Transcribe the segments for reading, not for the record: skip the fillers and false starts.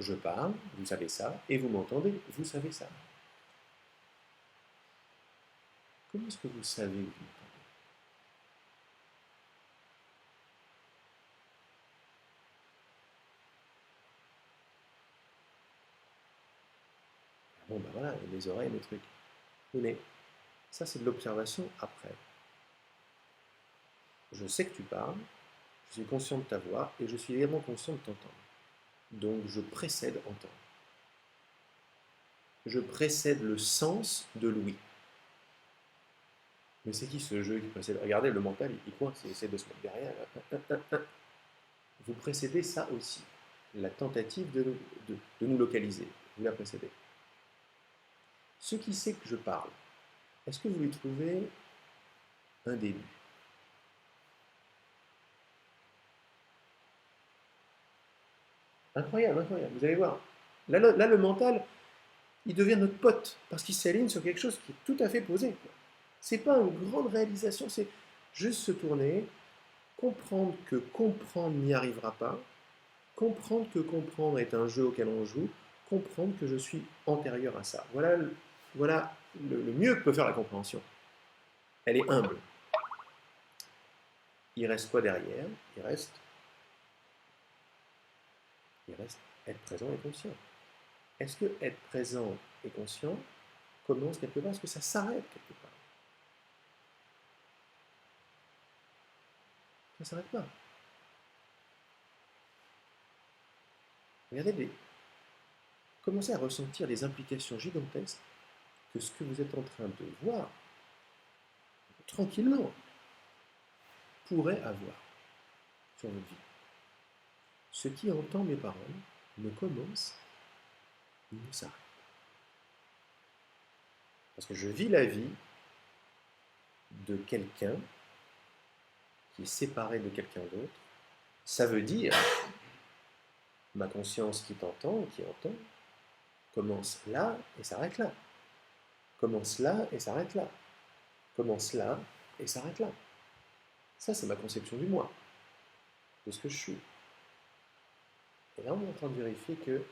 Je parle, vous savez ça, et vous m'entendez, vous savez ça. Comment est-ce que vous savez que vous m'entendez? Bon, ben voilà, il y a mes oreilles, mes trucs. Oui, mais ça, c'est de l'observation après. Je sais que tu parles, je suis conscient de ta voix, et je suis également conscient de t'entendre. Donc, je précède entendre. Je précède le sens de l'ouïe. Mais c'est qui ce jeu qui précède? Regardez, le mental, il coince, il essaie de se mettre derrière. Vous précédez ça aussi. La tentative de nous localiser. Vous la précédez. Ce qui sait que je parle, est-ce que vous lui trouvez un début? Incroyable, incroyable. Vous allez voir. Là, le mental, il devient notre pote parce qu'il s'aligne sur quelque chose qui est tout à fait posé. C'est pas une grande réalisation, c'est juste se tourner, comprendre que comprendre n'y arrivera pas, comprendre que comprendre est un jeu auquel on joue, comprendre que je suis antérieur à ça. Voilà le mieux que peut faire la compréhension. Elle est humble. Il reste quoi derrière? Il reste être présent et conscient. Est-ce que être présent et conscient commence quelque part? Est-ce que ça s'arrête quelque part? Ça ne s'arrête pas. Regardez, commencez à ressentir les implications gigantesques que ce que vous êtes en train de voir, tranquillement, pourrait avoir sur votre vie. Ce qui entend mes paroles ne commence ni ne s'arrête. Parce que je vis la vie de quelqu'un qui est séparé de quelqu'un d'autre. Ça veut dire, ma conscience qui t'entend, qui entend, commence là et s'arrête là. Commence là et s'arrête là. Commence là et s'arrête là. Ça, c'est ma conception du moi, de ce que je suis. Et là, on est en train de vérifier que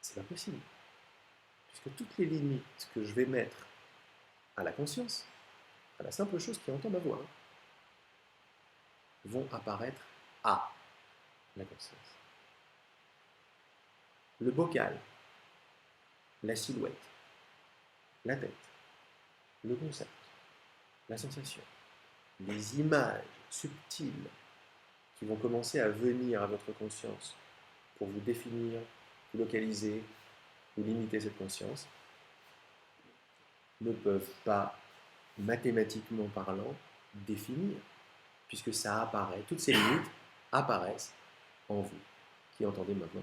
c'est pas possible. Puisque toutes les limites que je vais mettre à la conscience, à la simple chose qui entend ma voix, vont apparaître à la conscience. Le bocal, la silhouette, la tête, le concept, la sensation, les images subtiles qui vont commencer à venir à votre conscience pour vous définir, vous localiser, vous limiter cette conscience, ne peuvent pas, mathématiquement parlant, définir, puisque ça apparaît, toutes ces limites apparaissent en vous, qui entendez maintenant.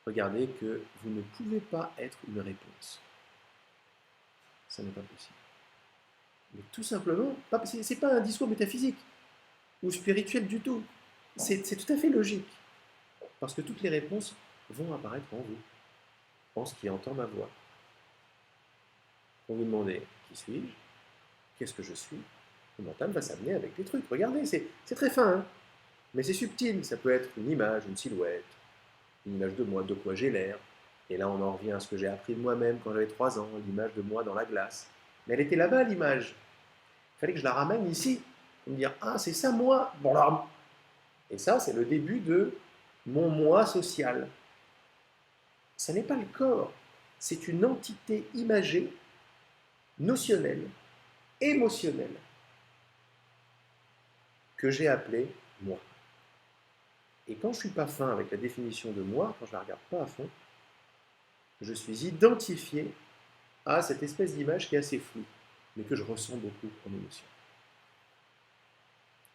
Regardez que vous ne pouvez pas être une réponse. Ça n'est pas possible. Mais tout simplement, c'est pas un discours métaphysique ou spirituel du tout. C'est tout à fait logique. Parce que toutes les réponses vont apparaître en vous, en ce qui entend ma voix. Quand vous demandez qui suis-je, qu'est-ce que je suis, le mental va s'amener avec des trucs. Regardez, c'est très fin, hein, mais c'est subtil. Ça peut être une image, une silhouette, une image de moi, de quoi j'ai l'air. Et là, on en revient à ce que j'ai appris de moi-même quand j'avais 3 ans, l'image de moi dans la glace. Mais elle était là-bas, l'image. Il fallait que je la ramène ici, pour me dire, ah, c'est ça moi. Bon, là. Et ça, c'est le début de mon moi social. Ça n'est pas le corps, c'est une entité imagée, notionnelle, émotionnelle, que j'ai appelée moi. Et quand je ne suis pas fin avec la définition de moi, quand je ne la regarde pas à fond, je suis identifié à cette espèce d'image qui est assez floue, mais que je ressens beaucoup en émotion.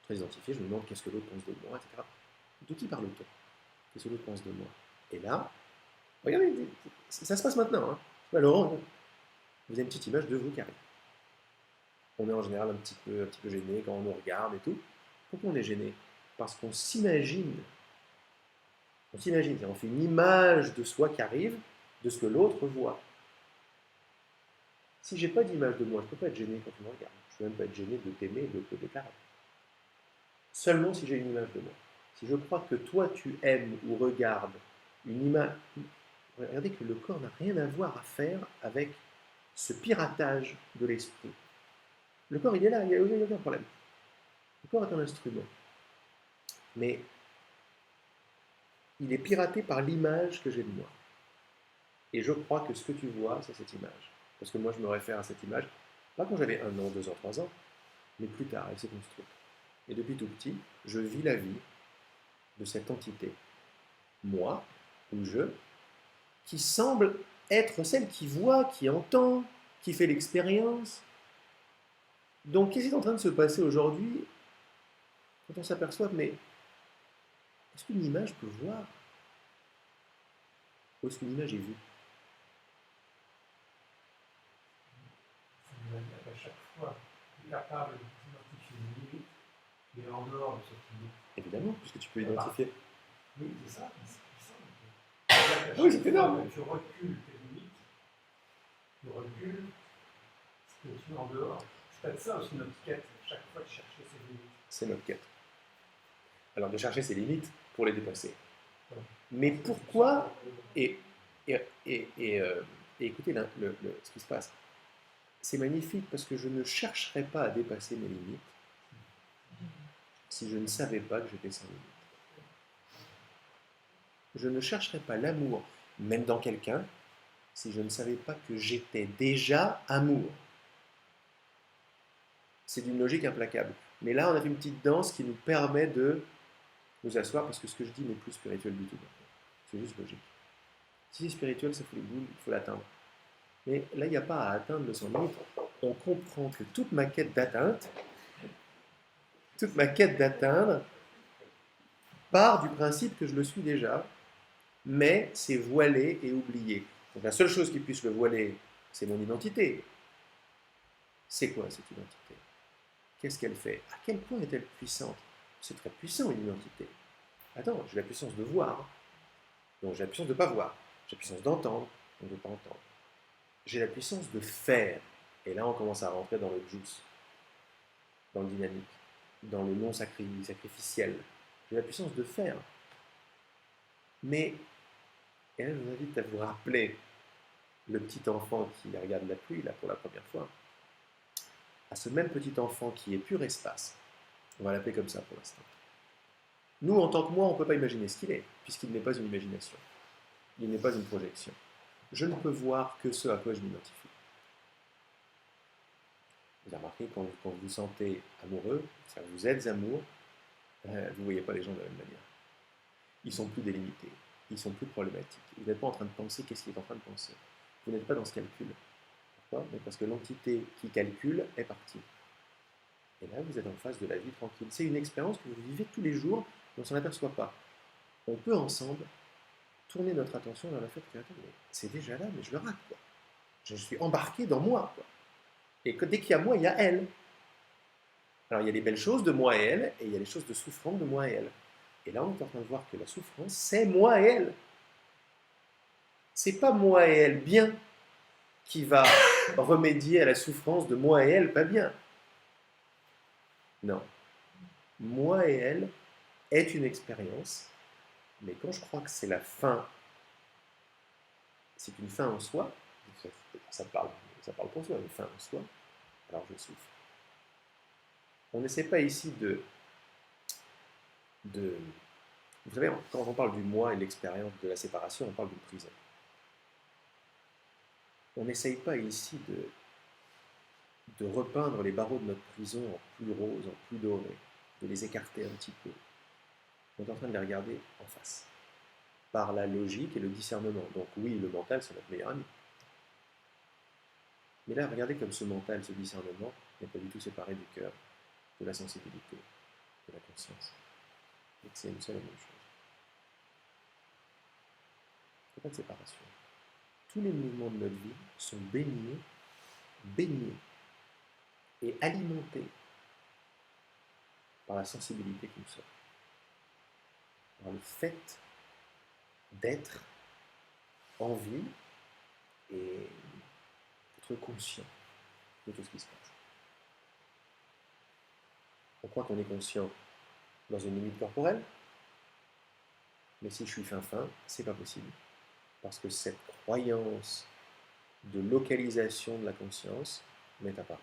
Très identifié, je me demande qu'est-ce que l'autre pense de moi, etc. De qui parle-t-on? Qu'est-ce que l'autre pense de moi? Et là, regardez, ça se passe maintenant. Hein. Laurent, vous avez une petite image de vous qui arrive. On est en général un petit peu gêné quand on nous regarde et tout. Pourquoi on est gêné? Parce qu'on s'imagine. On s'imagine, on fait une image de soi qui arrive, de ce que l'autre voit. Si j'ai pas d'image de moi, je ne peux pas être gêné quand on me regarde. Je ne peux même pas être gêné de t'aimer et de te déclarer. Seulement si j'ai une image de moi. si je crois que toi tu aimes ou regardes une image, regardez que le corps n'a rien à voir à faire avec ce piratage de l'esprit. Le corps, il est là, il n'y a aucun problème. Le corps est un instrument. Mais il est piraté par l'image que j'ai de moi. Et je crois que ce que tu vois, c'est cette image. Parce que moi, je me réfère à cette image, pas quand j'avais 1 an, 2 ans, 3 ans, mais plus tard, elle s'est construite. Et depuis tout petit, je vis la vie de cette entité, moi, ou je, qui semble être celle qui voit, qui entend, qui fait l'expérience. Donc, qu'est-ce qui est en train de se passer aujourd'hui quand on s'aperçoit, mais est-ce qu'une image peut voir? Ou est-ce qu'une image est vue? C'est à chaque fois capable d'identifier une limite, mais en dehors de cette limite. Évidemment, puisque tu peux identifier. Oui, c'est ça, c'est puissant. Oui, c'est énorme. Tu recules tes limites, tu recules ce que tu es en dehors. C'est peut-être ça aussi notre quête, chaque fois de chercher ses limites. C'est notre quête. Alors de chercher ses limites pour les dépasser. Mais pourquoi et écoutez ce qui se passe. C'est magnifique parce que je ne chercherais pas à dépasser mes limites si je ne savais pas que j'étais sans limite. Je ne chercherais pas l'amour, même dans quelqu'un, si je ne savais pas que j'étais déjà amour. C'est d'une logique implacable. Mais là, on a fait une petite danse qui nous permet de nous asseoir parce que ce que je dis n'est plus spirituel du tout. C'est juste logique. Si c'est spirituel, ça fout les boules, il faut l'atteindre. Mais là, il n'y a pas à atteindre le sans limite. On comprend que toute ma quête d'atteinte, toute ma quête d'atteindre, part du principe que je le suis déjà, mais c'est voilé et oublié. Donc la seule chose qui puisse le voiler, c'est mon identité. C'est quoi cette identité? Qu'est-ce qu'elle fait? À quel point est-elle puissante? C'est très puissant une identité. Attends, j'ai la puissance de voir, donc j'ai la puissance de ne pas voir. J'ai la puissance d'entendre, donc de ne pas entendre. J'ai la puissance de faire. Et là, on commence à rentrer dans le juice, dans le dynamique, dans le non sacrificiel. J'ai la puissance de faire. Mais, et là, je vous invite à vous rappeler le petit enfant qui regarde la pluie, là, pour la première fois. À ce même petit enfant qui est pur espace. On va l'appeler comme ça pour l'instant. Nous, en tant que moi, on ne peut pas imaginer ce qu'il est, puisqu'il n'est pas une imagination. Il n'est pas une projection. Je ne peux voir que ce à quoi je m'identifie. Vous avez remarqué, quand vous vous sentez amoureux, c'est-à-dire que vous êtes amour, vous ne voyez pas les gens de la même manière. Ils sont plus délimités, ils sont plus problématiques. Vous n'êtes pas en train de penser qu'est-ce qu'il est en train de penser. Vous n'êtes pas dans ce calcul. Pourquoi? Parce que l'entité qui calcule est partie. Et là, vous êtes en face de la vie tranquille. C'est une expérience que vous vivez tous les jours, mais on ne s'en aperçoit pas. On peut ensemble tourner notre attention vers le fait que c'est déjà là, mais je le rate. Quoi. Je suis embarqué dans moi. Quoi. Et que dès qu'il y a moi, il y a elle. Alors il y a les belles choses de moi et elle, et il y a les choses de souffrance de moi et elle. Et là, on est en train de voir que la souffrance, c'est moi et elle. C'est pas moi et elle bien qui va remédier à la souffrance de moi et elle pas bien. Non. Moi et elle est une expérience, mais quand je crois que c'est la fin, c'est une fin en soi, ça parle pour soi, une fin en soi, alors je souffre. On n'essaie pas ici de... Vous savez, quand on parle du moi et de l'expérience de la séparation, on parle d'une prison. On n'essaye pas ici de repeindre les barreaux de notre prison en plus rose, en plus doré, de les écarter un petit peu. On est en train de les regarder en face, par la logique et le discernement. Donc oui, le mental, c'est notre meilleur ami. Mais là, regardez comme ce mental, ce discernement, n'est pas du tout séparé du cœur, de la sensibilité, de la conscience. Et que c'est une seule et même chose. Il n'y a pas de séparation. Tous les mouvements de notre vie sont baignés et alimentés par la sensibilité que nous sommes. Par le fait d'être en vie et d'être conscient de tout ce qui se passe. On croit qu'on est conscient dans une limite corporelle, Mais si je suis fin, c'est pas possible. Parce que cette croyance de localisation de la conscience m'est apparue.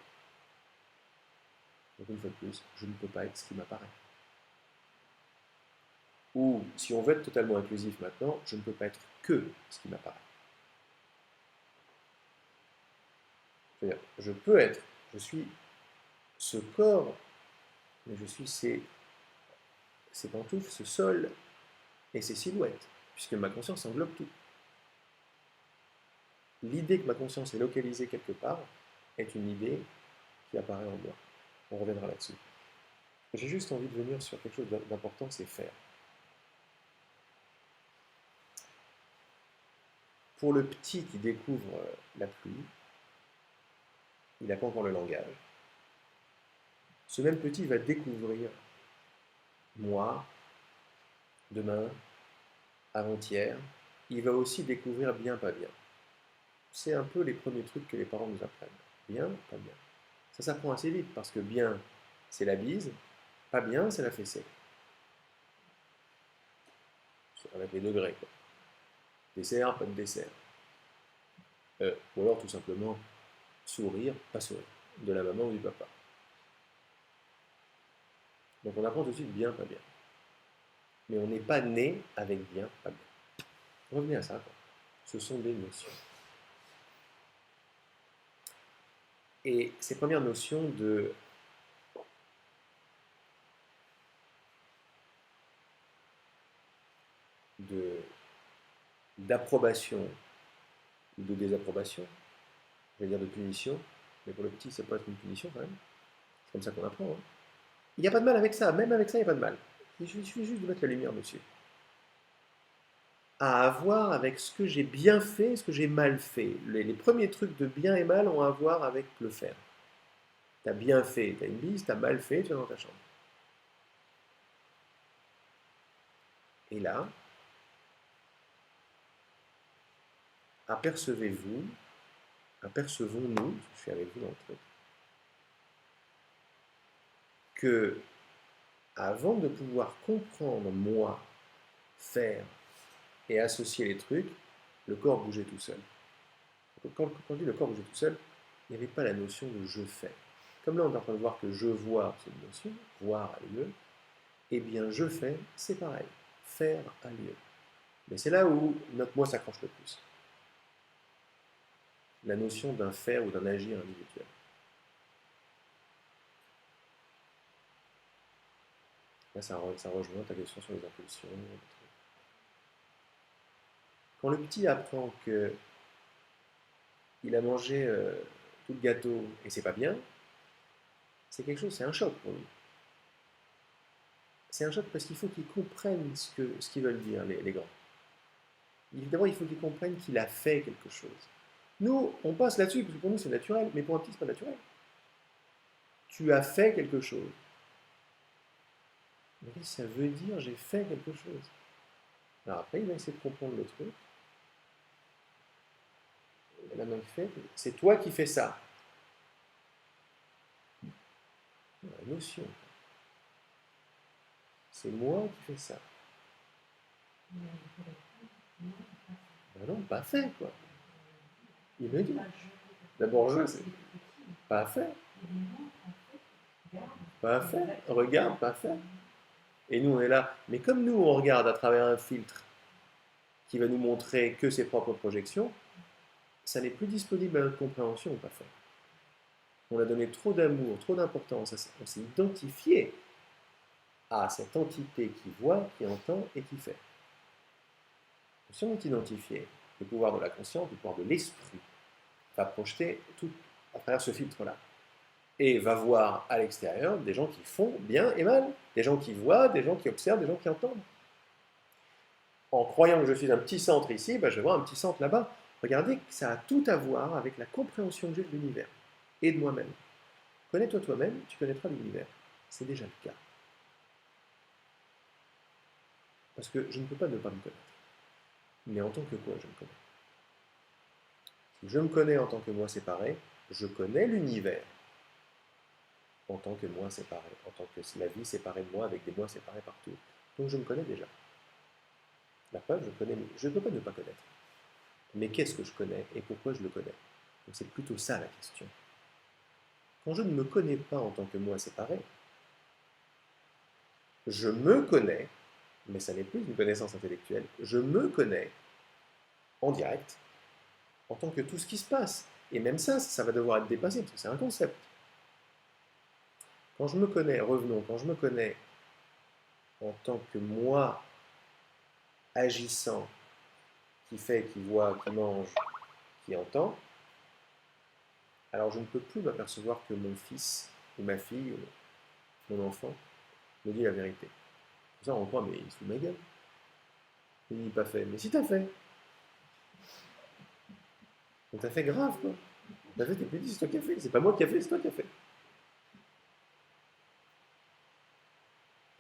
Donc une fois de plus, je ne peux pas être ce qui m'apparaît. Ou, si on veut être totalement inclusif maintenant, je ne peux pas être que ce qui m'apparaît. C'est-à-dire, je peux être, je suis ce corps, mais je suis ces pantoufles, ce sol et ces silhouettes, puisque ma conscience englobe tout. L'idée que ma conscience est localisée quelque part est une idée qui apparaît en moi. On reviendra là-dessus. J'ai juste envie de venir sur quelque chose d'important, c'est faire. Pour le petit qui découvre la pluie, il n'a pas encore le langage. Ce même petit va découvrir moi, demain, avant-hier. Il va aussi découvrir bien, pas bien. C'est un peu les premiers trucs que les parents nous apprennent. Bien, pas bien. Ça s'apprend assez vite parce que bien, c'est la bise, pas bien, c'est la fessée. Avec les degrés, quoi. Dessert, pas de dessert. Ou alors tout simplement sourire, pas sourire. De la maman ou du papa. Donc on apprend tout de suite bien, pas bien. Mais on n'est pas né avec bien, pas bien. Revenez à ça, quoi. Ce sont des notions. Et ces premières notions d'approbation ou de désapprobation, je vais dire de punition, mais pour le petit, ça peut être une punition quand même. C'est comme ça qu'on apprend. Hein. Il n'y a pas de mal avec ça, même avec ça, il n'y a pas de mal. Il suffit juste de mettre la lumière dessus. À voir avec ce que j'ai bien fait et ce que j'ai mal fait. Les premiers trucs de bien et mal ont à voir avec le faire. T'as bien fait, t'as une bise, t'as mal fait, tu vas dans ta chambre. Et là, apercevez-vous, apercevons-nous, je suis avec vous dans le truc, que avant de pouvoir comprendre moi, faire et associer les trucs, le corps bougeait tout seul. Quand je dis le corps bougeait tout seul, il n'y avait pas la notion de je fais. Comme là on est en train de voir que je vois, c'est une notion, voir a lieu, eh bien je fais, c'est pareil, faire a lieu. Mais c'est là où notre moi s'accroche le plus. La notion d'un faire ou d'un agir individuel. Là, ça rejoint ta question sur les impulsions. Quand le petit apprend que il a mangé tout le gâteau et c'est pas bien, c'est quelque chose, c'est un choc pour lui. C'est un choc parce qu'il faut qu'il comprenne ce qu'ils veulent dire, les grands. D'abord, il faut qu'il comprenne qu'il a fait quelque chose. Nous, on passe là-dessus parce que pour nous c'est naturel, mais pour un petit, c'est pas naturel. Tu as fait quelque chose. Mais ça veut dire j'ai fait quelque chose. Alors après, il va essayer de comprendre le truc. La main fait, c'est toi qui fais ça. La notion. C'est moi qui fais ça. Ben non, pas fait, quoi. Il me dit. D'abord, je, c'est pas fait. Pas fait. Regarde, pas fait. Et nous, on est là. Mais comme nous, on regarde à travers un filtre qui va nous montrer que ses propres projections, ça n'est plus disponible à notre compréhension, pas fait. On a donné trop d'amour, trop d'importance, on s'est identifié à cette entité qui voit, qui entend et qui fait. Si on est identifié, le pouvoir de la conscience, le pouvoir de l'esprit, va projeter tout à travers ce filtre-là. Et va voir à l'extérieur des gens qui font bien et mal, des gens qui voient, des gens qui observent, des gens qui entendent. En croyant que je suis un petit centre ici, ben je vais voir un petit centre là-bas. Regardez, ça a tout à voir avec la compréhension que j'ai de l'univers et de moi-même. Connais-toi toi-même, tu connaîtras l'univers. C'est déjà le cas. Parce que je ne peux pas ne pas me connaître. Mais en tant que quoi je me connais? Si je me connais en tant que moi séparé, je connais l'univers en tant que moi séparé, en tant que la vie séparée de moi avec des moi séparés partout. Donc je me connais déjà. La preuve, je ne peux pas ne pas connaître. Mais qu'est-ce que je connais et pourquoi je le connais? Donc c'est plutôt ça la question. Quand je ne me connais pas en tant que moi séparé, je me connais, mais ça n'est plus une connaissance intellectuelle, je me connais en direct, en tant que tout ce qui se passe. Et même ça va devoir être dépassé, parce que c'est un concept. Quand je me connais, revenons, quand je me connais en tant que moi agissant, qui fait, qui voit, qui mange, qui entend, alors je ne peux plus m'apercevoir que mon fils, ou ma fille, ou mon enfant, me dit la vérité. Ça, on croit, mais il se fout de ma gueule. Il dit pas fait. Mais si t'as fait. Donc t'as fait grave, quoi. T'as fait tes petits, c'est toi qui as fait. C'est pas moi qui a fait, c'est toi qui as fait.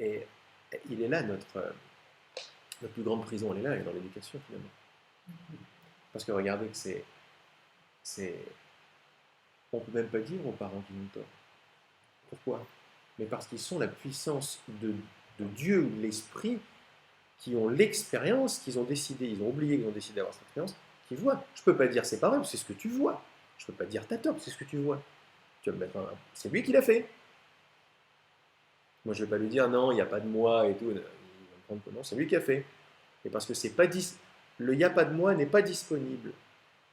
Et il est là, notre plus grande prison, elle est là, elle est dans l'éducation, finalement. Parce que regardez que on ne peut même pas dire aux parents qu'ils ont tort. Pourquoi? Mais parce qu'ils sont la puissance de Dieu ou de l'Esprit qui ont l'expérience, qu'ils ont décidé, ils ont oublié qu'ils ont décidé d'avoir cette expérience, qui voient. Je ne peux pas dire c'est pas vrai, c'est ce que tu vois. Je ne peux pas dire t'as tort, c'est ce que tu vois. Tu vas me mettre c'est lui qui l'a fait. Moi, je ne vais pas lui dire non, il n'y a pas de moi et tout. Il va me prendre que non, c'est lui qui a fait. Et parce que c'est pas le il n'y a pas de moi n'est pas disponible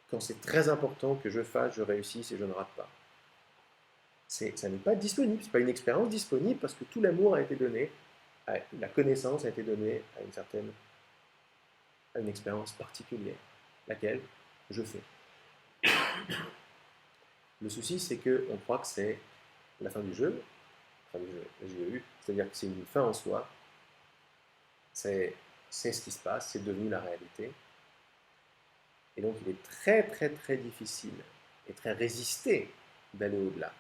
quand c'est très important que je fasse, je réussisse et je ne rate pas. Ça n'est pas disponible, ce n'est pas une expérience disponible parce que tout l'amour a été donné, la connaissance a été donnée à une expérience particulière, laquelle je fais. Le souci, c'est qu'on croit que c'est la fin du jeu, le JEU, c'est-à-dire que c'est une fin en soi, c'est ce qui se passe, c'est devenu la réalité. Et donc il est très très très difficile et très résisté d'aller au-delà.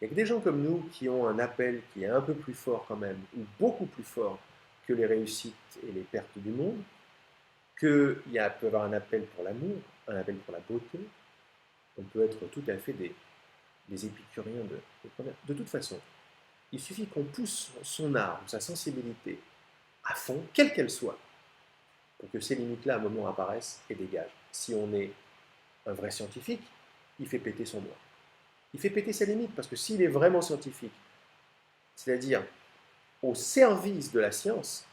Il n'y a que des gens comme nous qui ont un appel qui est un peu plus fort quand même, ou beaucoup plus fort que les réussites et les pertes du monde, qu'il peut y avoir un appel pour l'amour, un appel pour la beauté. On peut être tout à fait des épicuriens de toute façon. Il suffit qu'on pousse son art, sa sensibilité à fond, quelle qu'elle soit, pour que ces limites-là, à un moment, apparaissent et dégagent. Si on est un vrai scientifique, il fait péter son doigt. Il fait péter ses limites, parce que s'il est vraiment scientifique, c'est-à-dire au service de la science,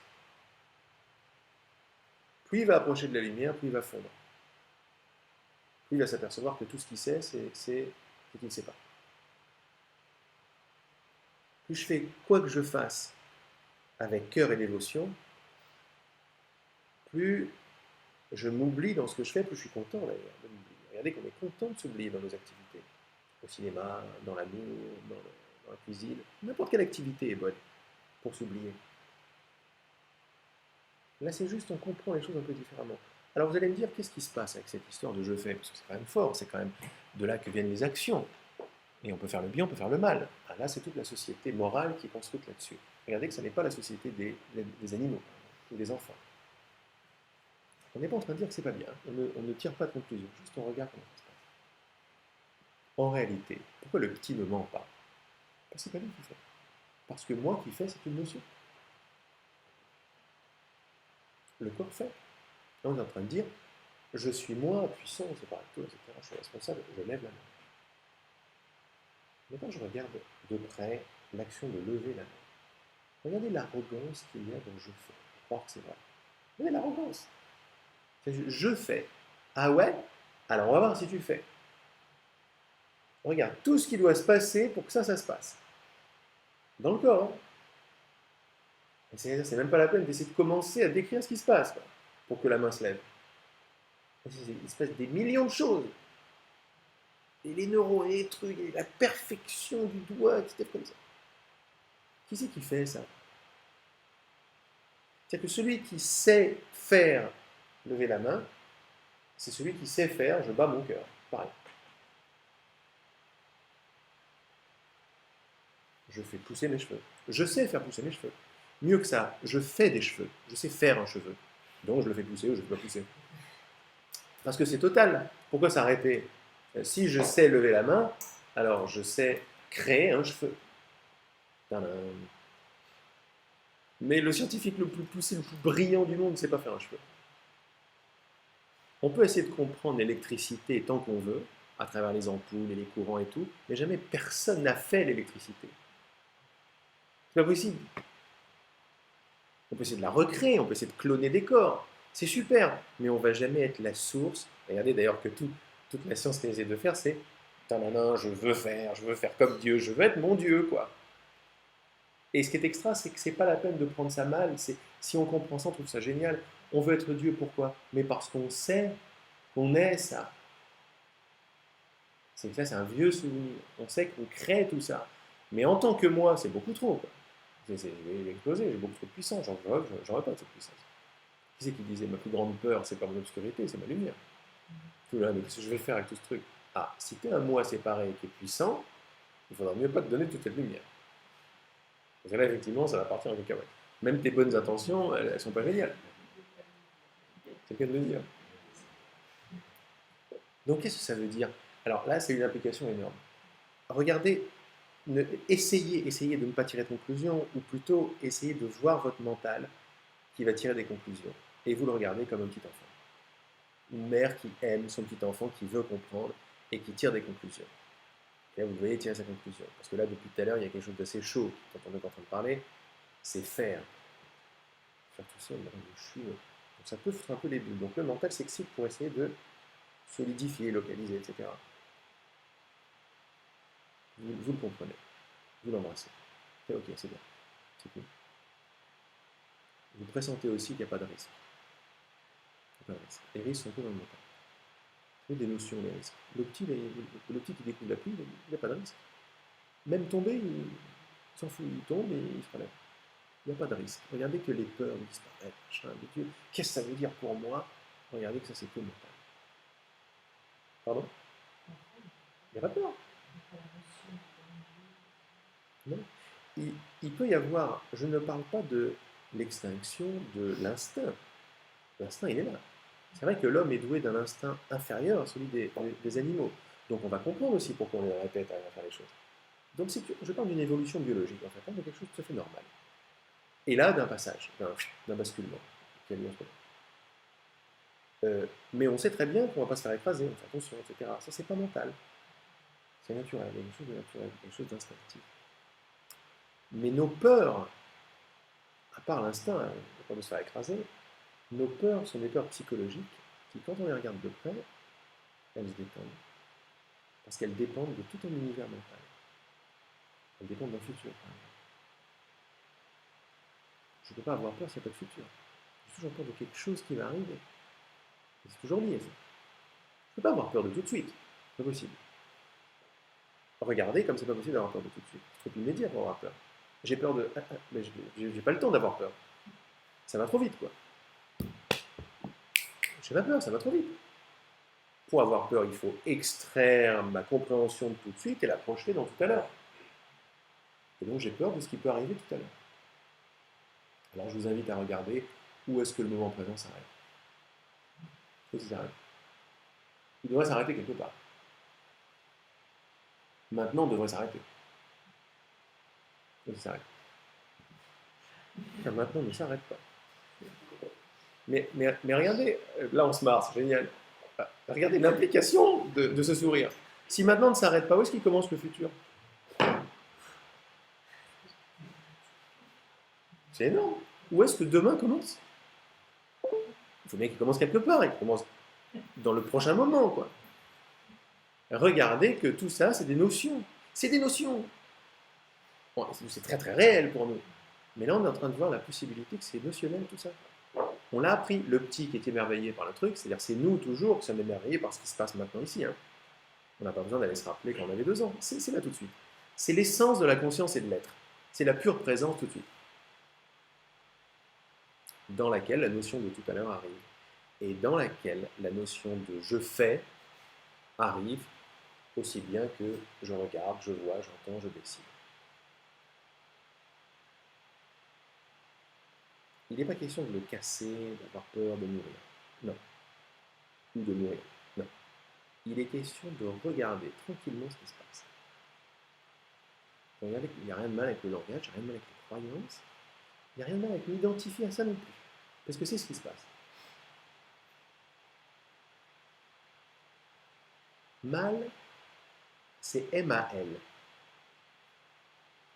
plus il va approcher de la lumière, plus il va fondre. Plus il va s'apercevoir que tout ce qu'il sait, c'est qu'il ne sait pas. Plus je fais quoi que je fasse avec cœur et dévotion, plus je m'oublie dans ce que je fais, plus je suis content d'ailleurs de m'oublier. Regardez qu'on est content de s'oublier dans nos activités. Au cinéma, dans l'amour, dans la cuisine. N'importe quelle activité est bonne pour s'oublier. Là, c'est juste, on comprend les choses un peu différemment. Alors vous allez me dire, qu'est-ce qui se passe avec cette histoire de je fais? Parce que c'est quand même fort, c'est quand même de là que viennent les actions. Et on peut faire le bien, on peut faire le mal. Ah, là, c'est toute la société morale qui est construite là-dessus. Regardez que ce n'est pas la société des animaux ou des enfants. On n'est pas en train de dire que c'est pas bien. On ne tire pas de conclusion. Juste on regarde comment ça se passe. En réalité, pourquoi le petit ne ment pas? Parce que c'est pas lui qui fait. Parce que moi qui fais, c'est une notion. Le corps fait. Là, on est en train de dire, je suis moi, puissant, c'est pareil, tout, etc. Je suis responsable, je lève la main. Maintenant, je regarde de près l'action de lever la main. Regardez l'arrogance qu'il y a dans je fais. Je crois que c'est vrai. Regardez l'arrogance. Je fais. Ah ouais? Alors on va voir si tu fais. Regarde tout ce qui doit se passer pour que ça se passe. Dans le corps. Hein. C'est même pas la peine d'essayer de commencer à décrire ce qui se passe quoi, pour que la main se lève. Il se passe des millions de choses. Et les neurones, et les trucs, et la perfection du doigt, etc. Comme ça. Qui c'est qui fait ça? C'est-à-dire que celui qui sait faire lever la main, c'est celui qui sait faire je bats mon cœur. Pareil. Je fais pousser mes cheveux. Je sais faire pousser mes cheveux. Mieux que ça, je fais des cheveux. Je sais faire un cheveu. Donc je le fais pousser ou je ne le fais pas pousser. Parce que c'est total. Pourquoi s'arrêter? Si je sais lever la main, alors je sais créer un cheveu. Tadam. Mais le scientifique le plus poussé, le plus brillant du monde ne sait pas faire un cheveu. On peut essayer de comprendre l'électricité tant qu'on veut, à travers les ampoules et les courants et tout, mais jamais personne n'a fait l'électricité. C'est pas possible. On peut essayer de la recréer, on peut essayer de cloner des corps. C'est super, mais on ne va jamais être la source. Regardez d'ailleurs que toute la science qu'elle essaie de faire, c'est tanana, je veux faire comme Dieu, je veux être mon Dieu, quoi. Et ce qui est extra, c'est que c'est pas la peine de prendre ça mal. Si on comprend ça, on trouve ça génial. On veut être Dieu, pourquoi? Mais parce qu'on sait qu'on est ça. C'est que ça, c'est un vieux souvenir. On sait qu'on crée tout ça. Mais en tant que moi, c'est beaucoup trop, quoi. Je vais exploser, j'ai beaucoup trop de puissance, j'aurais pas de cette puissance. Qui c'est qui disait ma plus grande peur, c'est pas mon obscurité, c'est ma lumière. Tout là, mais qu'est-ce que je vais faire avec tout ce truc? Ah, si tu es un moi séparé qui est puissant, il faudra mieux pas te donner toute cette lumière. Parce que là, effectivement, ça va partir en cacahuète. Même tes bonnes intentions, elles sont pas géniales. C'est le cas de le dire. Donc, qu'est-ce que ça veut dire? Alors là, c'est une implication énorme. Regardez, essayez de ne pas tirer de conclusion, ou plutôt essayez de voir votre mental qui va tirer des conclusions. Et vous le regardez comme un petit enfant. Une mère qui aime son petit enfant, qui veut comprendre et qui tire des conclusions. Et là, vous voyez tirer sa conclusion. Parce que là, depuis tout à l'heure, il y a quelque chose d'assez chaud quand on est en train de parler, c'est faire. Faire tout seul, je suis. Donc ça peut foutre un peu les bulles. Donc le mental s'excite pour essayer de solidifier, localiser, etc. Vous le comprenez. Vous l'embrassez. Ok, c'est bien. C'est cool. Vous pressentez aussi qu'il n'y a pas de risque. Les risques sont que dans le mental. C'est des notions, les risques. Le petit qui découvre la pluie, il n'a pas de risque. Même tomber, il s'en fout, il tombe et il se relève. Il n'y a pas de risque. Regardez que les peurs disparaissent, machin, de Dieu. Qu'est-ce que ça veut dire pour moi? Regardez que ça, c'est que mental. Pardon? Il n'y a pas de peur. Non. Il peut y avoir, je ne parle pas de l'extinction de l'instinct. L'instinct, il est là. C'est vrai que l'homme est doué d'un instinct inférieur à celui des animaux. Donc on va comprendre aussi pourquoi on est dans la tête à faire les choses. Donc je parle d'une évolution biologique, en fait, de quelque chose de tout à fait normal. Et là, d'un passage, d'un basculement, qui a lieu en ce moment. Mais on sait très bien qu'on ne va pas se faire écraser, on fait attention, etc. Ça, c'est pas mental. C'est naturel, il y a quelque chose de naturel, quelque chose d'instinctif. Mais nos peurs, à part l'instinct, la peur de se faire écraser, nos peurs sont des peurs psychologiques qui, quand on les regarde de près, elles se détendent. Parce qu'elles dépendent de tout un univers mental. Elles dépendent d'un futur, par exemple. Je ne peux pas avoir peur s'il n'y a pas de futur. J'ai toujours peur de quelque chose qui va arriver. Et c'est toujours lié, ça. Je ne peux pas avoir peur de tout de suite. C'est pas possible. Regardez comme c'est pas possible d'avoir peur de tout de suite. C'est trop immédiat pour avoir peur. J'ai peur de... mais j'ai pas le temps d'avoir peur. Ça va trop vite, quoi. J'ai pas peur, ça va trop vite. Pour avoir peur, il faut extraire ma compréhension de tout de suite et la projeter dans tout à l'heure. Et donc j'ai peur de ce qui peut arriver tout à l'heure. Alors je vous invite à regarder où est-ce que le moment présent s'arrête. Où est-ce qu'il s'arrête? Il devrait s'arrêter quelque part. Maintenant, on devrait s'arrêter. Où est-ce qu'il s'arrête? Enfin, maintenant, on ne s'arrête pas. Mais regardez, là on se marre, c'est génial. Regardez l'implication de ce sourire. Si maintenant on ne s'arrête pas, où est-ce qu'il commence le futur? C'est énorme. Où est-ce que demain commence? Il faut bien qu'il commence quelque part, il commence dans le prochain moment, quoi. Regardez que tout ça, c'est des notions. C'est des notions. Bon, c'est très très réel pour nous. Mais là, on est en train de voir la possibilité que c'est émotionnel, tout ça. On l'a appris, le petit qui est émerveillé par le truc, c'est-à-dire c'est nous toujours qui sommes émerveillés par ce qui se passe maintenant ici. Hein. On n'a pas besoin d'aller se rappeler quand on avait 2 ans. C'est là tout de suite. C'est l'essence de la conscience et de l'être. C'est la pure présence tout de suite. Dans laquelle la notion de tout à l'heure arrive. Et dans laquelle la notion de je fais arrive aussi bien que je regarde, je vois, j'entends, je décide. Il n'est pas question de le casser, d'avoir peur de mourir. Non. Ou de mourir. Non. Il est question de regarder tranquillement ce qui se passe. Regardez qu'il n'y a rien de mal avec le langage, il n'y a rien de mal avec les croyances, il n'y a rien de mal avec m'identifier à ça non plus. Parce que c'est ce qui se passe. Mal, c'est M-A-L.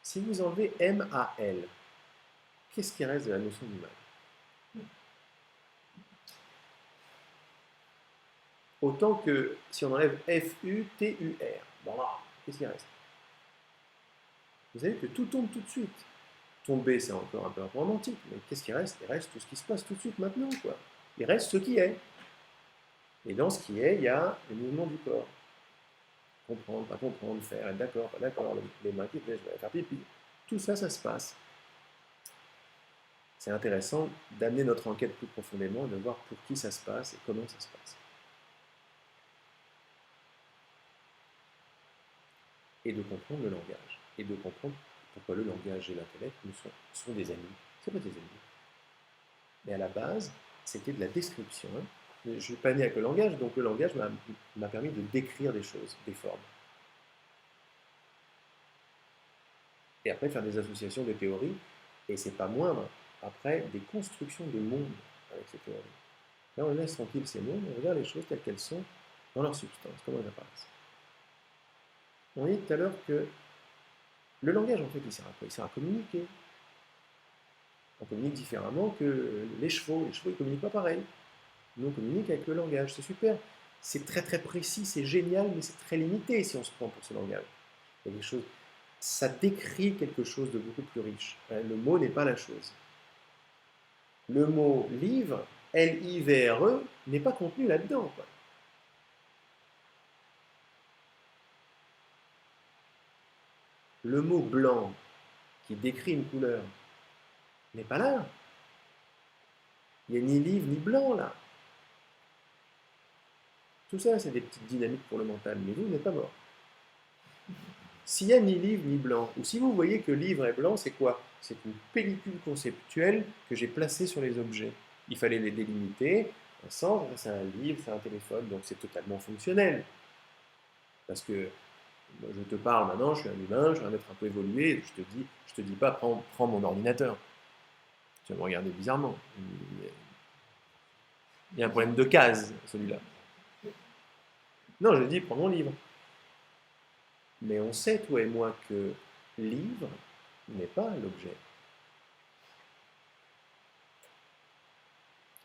Si vous enlevez M-A-L, qu'est-ce qui reste de la notion du mal? Autant que si on enlève F-U-T-U-R. Bon, qu'est-ce qui reste? Vous savez que tout tombe tout de suite. Tomber, c'est encore un peu romantique, mais qu'est-ce qui reste? Il reste tout ce qui se passe tout de suite maintenant, quoi. Il reste ce qui est. Et dans ce qui est, il y a le mouvement du corps. Comprendre, pas comprendre, faire, être d'accord, pas d'accord, les mains qui plaisent, je vais faire pipi. Tout ça, ça se passe. C'est intéressant d'amener notre enquête plus profondément et de voir pour qui ça se passe et comment ça se passe. Et de comprendre le langage. Et de comprendre pourquoi le langage et l'intellect sont des amis. C'est pas des ennemis. Mais à la base, c'était de la description. Je ne suis pas né avec le langage, donc le langage m'a permis de décrire des choses, des formes. Et après, faire des associations, des théories, et c'est pas moindre, après, des constructions de monde avec ces théories. Là, on laisse tranquille ces mondes, on regarde les choses telles qu'elles sont dans leur substance, comment elles apparaissent. On dit tout à l'heure que le langage, en fait, il sert à quoi? Il sert à communiquer. On communique différemment que les chevaux. Les chevaux, ils ne communiquent pas pareil. Nous, on communique avec le langage. C'est super. C'est très très précis, c'est génial, mais c'est très limité si on se prend pour ce langage. Il y a quelque chose, ça décrit quelque chose de beaucoup plus riche. Le mot n'est pas la chose. Le mot livre, L-I-V-R-E, n'est pas contenu là-dedans, quoi. Le mot blanc, qui décrit une couleur, n'est pas là. Il n'y a ni livre ni blanc là. Tout ça, c'est des petites dynamiques pour le mental, mais vous n'êtes pas mort. S'il n'y a ni livre ni blanc, ou si vous voyez que livre et blanc, c'est quoi? C'est une pellicule conceptuelle que j'ai placée sur les objets. Il fallait les délimiter. Un centre, c'est un livre, c'est un téléphone, donc c'est totalement fonctionnel. Parce que je te parle maintenant, je suis un humain, je suis un être un peu évolué, je te dis pas, prends mon ordinateur. Tu vas me regarder bizarrement. Il y a un problème de case, celui-là. Non, je dis, prends mon livre. Mais on sait, toi et moi, que livre n'est pas l'objet.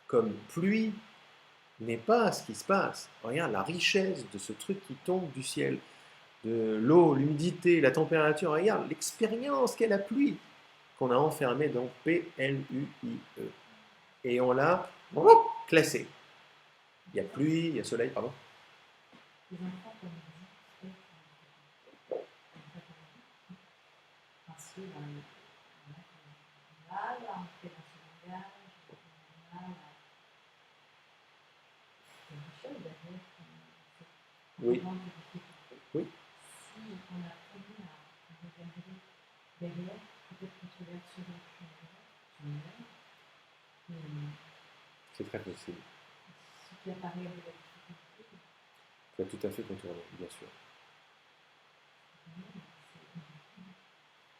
Comme pluie n'est pas ce qui se passe. Regarde la richesse de ce truc qui tombe du ciel, de l'eau, l'humidité, la température. Regarde l'expérience qu'est la pluie, qu'on a enfermée dans P-L-U-I-E. Et on l'a classée. Il y a pluie, il y a soleil, pardon. Les enfants, comme on dit, parce que on a mal à entrer dans ce langage, on a mal à... Il y a une chose derrière, Oui. Oui. Si on apprenait à regarder derrière, peut-être qu'on se regarde sur notre langage, c'est très possible. ce qui apparaît de la difficulté. Tu as tout à fait contourné, bien sûr.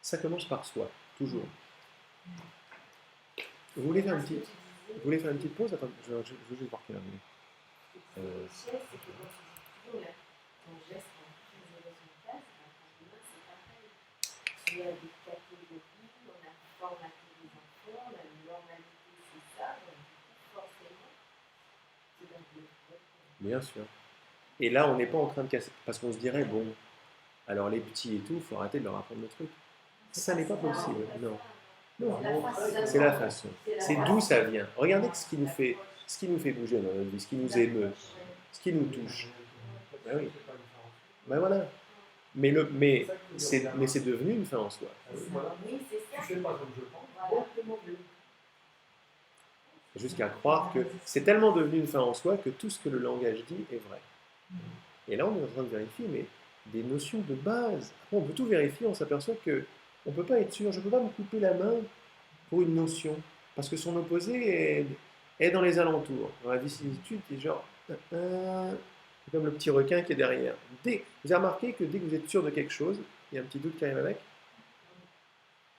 Ça commence par soi, toujours. Vous voulez faire une petite pause? Attends, je veux juste voir quelle heure il est. C'est que quand tu dis toujours ton geste, quand tu faisais une classe, c'est pareil. Il y a des catégories, on a formaté les enfants, la normalité c'est ça, donc forcément, c'est dans le Bien sûr. Et là, on n'est pas en train de casser, parce qu'on se dirait, bon, alors les petits et tout, il faut arrêter de leur apprendre le truc. Ça n'est pas possible, non. Non, c'est la façon. C'est d'où ça vient. Regardez ce qui nous fait bouger dans notre vie, ce qui nous émeut, ce qui nous touche. Ben oui. Ben voilà. Mais c'est devenu une fin en soi. Jusqu'à croire que c'est tellement devenu une fin en soi que tout ce que le langage dit est vrai. Et là, on est en train de vérifier, mais des notions de base. Après, on peut tout vérifier, on s'aperçoit que on ne peut pas être sûr. Je ne peux pas me couper la main pour une notion, parce que son opposé est dans les alentours. Dans la vicissitude, c'est genre... c'est comme le petit requin qui est derrière. Vous avez remarqué que dès que vous êtes sûr de quelque chose, il y a un petit doute qui arrive avec.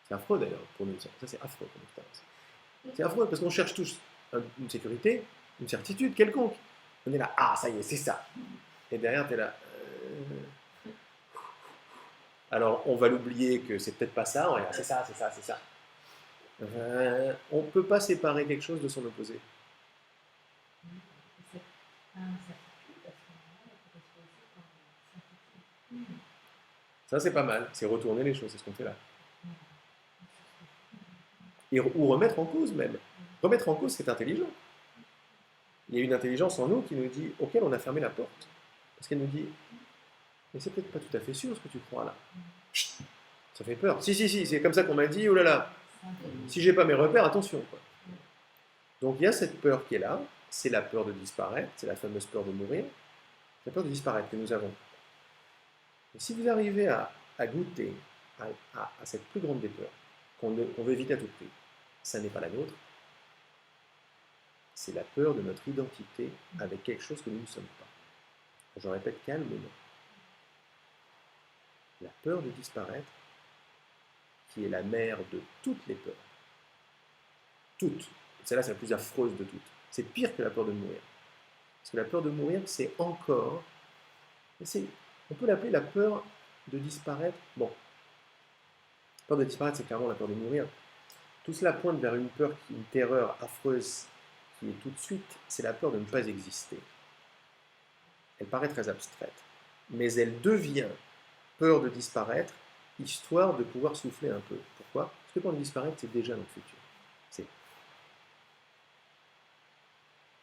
C'est affreux d'ailleurs pour nous. Ça c'est affreux comme expérience. C'est affreux parce qu'on cherche tous une sécurité, une certitude quelconque. On est là, ah ça y est, c'est ça. Et derrière, tu es là, Alors, on va l'oublier que c'est peut-être pas ça, on va dire, c'est ça, c'est ça, c'est ça. On ne peut pas séparer quelque chose de son opposé. C'est pas incertitude, parce que là, il peut se poser comme certitude. Ça, c'est pas mal. C'est retourner les choses, c'est ce qu'on fait là. Ou remettre en cause même. Remettre en cause, c'est intelligent. Il y a une intelligence en nous qui nous dit, auquel on a fermé la porte. Parce qu'elle nous dit, mais c'est peut-être pas tout à fait sûr ce que tu crois là. Chut, ça fait peur. Si, si, si, c'est comme ça qu'on m'a dit, oh là là. Si j'ai pas mes repères, attention. Quoi. Donc il y a cette peur qui est là, c'est la peur de disparaître, c'est la fameuse peur de mourir, la peur de disparaître que nous avons. Et si vous arrivez à goûter à cette plus grande des peurs, qu'on veut éviter à tout prix, ça n'est pas la nôtre, c'est la peur de notre identité avec quelque chose que nous ne sommes pas. Je répète calmement. La peur de disparaître, qui est la mère de toutes les peurs. Toutes. Celle-là, c'est la plus affreuse de toutes. C'est pire que la peur de mourir. Parce que la peur de mourir, c'est encore... On peut l'appeler la peur de disparaître. Bon. La peur de disparaître, c'est clairement la peur de mourir. Tout cela pointe vers une peur, une terreur affreuse qui est tout de suite, c'est la peur de ne pas exister. Elle paraît très abstraite. Mais elle devient peur de disparaître, histoire de pouvoir souffler un peu. Pourquoi? Parce que peur de disparaître, c'est déjà notre futur.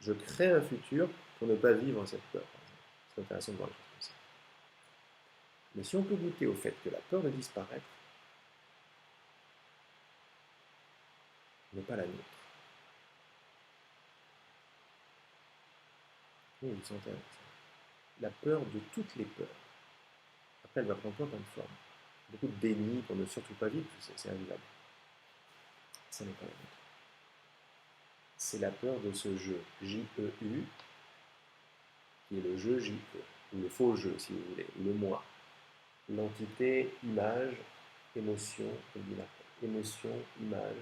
Je crée un futur pour ne pas vivre cette peur. C'est intéressant de voir les choses comme ça. Mais si on peut goûter au fait que la peur de disparaître n'est pas la nôtre. Oui, vous sentez la peur de toutes les peurs. Après, elle va prendre plein de formes. Beaucoup de déni pour ne surtout pas vivre, c'est invivable. Ça n'est pas la nôtre. C'est la peur de ce jeu, J-E-U, qui est le jeu J-E, ou le faux jeu, si vous voulez, ou le moi. L'entité, image, émotion, émotion, image,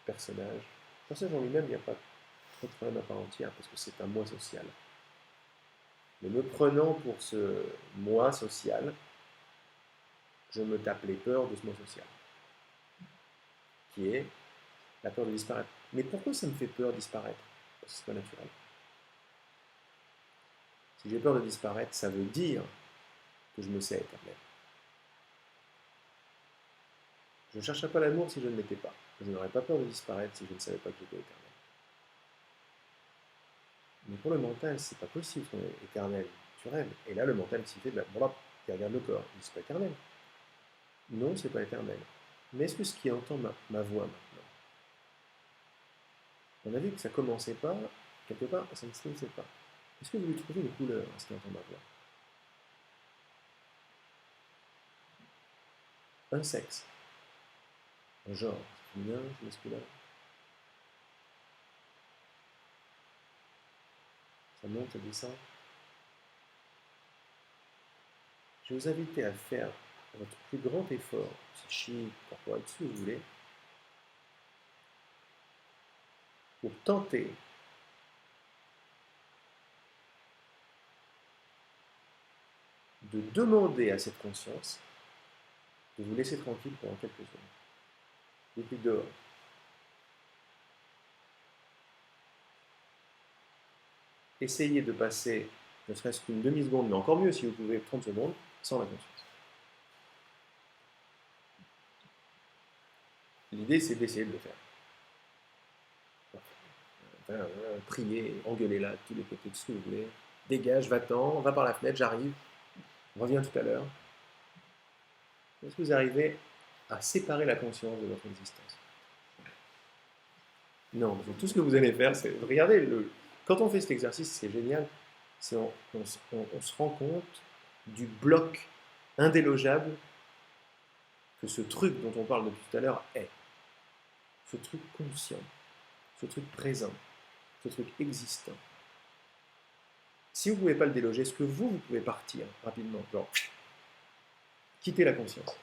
personnage. Le personnage en lui-même, il n'y a pas trop de problème à part entière, parce que c'est un moi social. Mais me prenant pour ce moi social, je me tape les peurs de ce moi social, qui est la peur de disparaître. Mais pourquoi ça me fait peur de disparaître? Parce que c'est pas naturel. Si j'ai peur de disparaître, ça veut dire que je me sais éternel. Je ne chercherais pas l'amour si je ne l'étais pas. Je n'aurais pas peur de disparaître si je ne savais pas que j'étais éternel. Mais pour le mental, c'est pas possible qu'on est éternel, naturel. Et là, le mental s'y fait de la droite, il regarde le corps, il dit c'est pas éternel. Non, c'est pas éternel. Mais est-ce que ce qui entend ma voix maintenant, on a vu que ça commençait pas, quelque part, ça ne se finissait pas. Est-ce que vous lui trouvez une couleur à ce qui entend ma voix? Un sexe, un genre, féminin, masculin. Ça monte, ça descend. Je vais vous inviter à faire votre plus grand effort psychique, corporel, si vous voulez, pour tenter de demander à cette conscience de vous laisser tranquille pendant quelques secondes. Depuis dehors. Essayez de passer, ne serait-ce qu'une demi-seconde, mais encore mieux si vous pouvez 30 secondes, sans la conscience. L'idée, c'est d'essayer de le faire. Enfin, prier, engueuler là, de tous les côtés de ce que vous voulez. Dégage, va-t'en, va par la fenêtre, j'arrive. Reviens tout à l'heure. Est-ce que vous arrivez à séparer la conscience de votre existence? Non, donc tout ce que vous allez faire, c'est... Regardez, quand on fait cet exercice, c'est génial. On se rend compte du bloc indélogeable que ce truc dont on parle depuis tout à l'heure est. Ce truc conscient, ce truc présent, ce truc existant. Si vous ne pouvez pas le déloger, est-ce que vous pouvez partir rapidement, genre, quitter la conscience,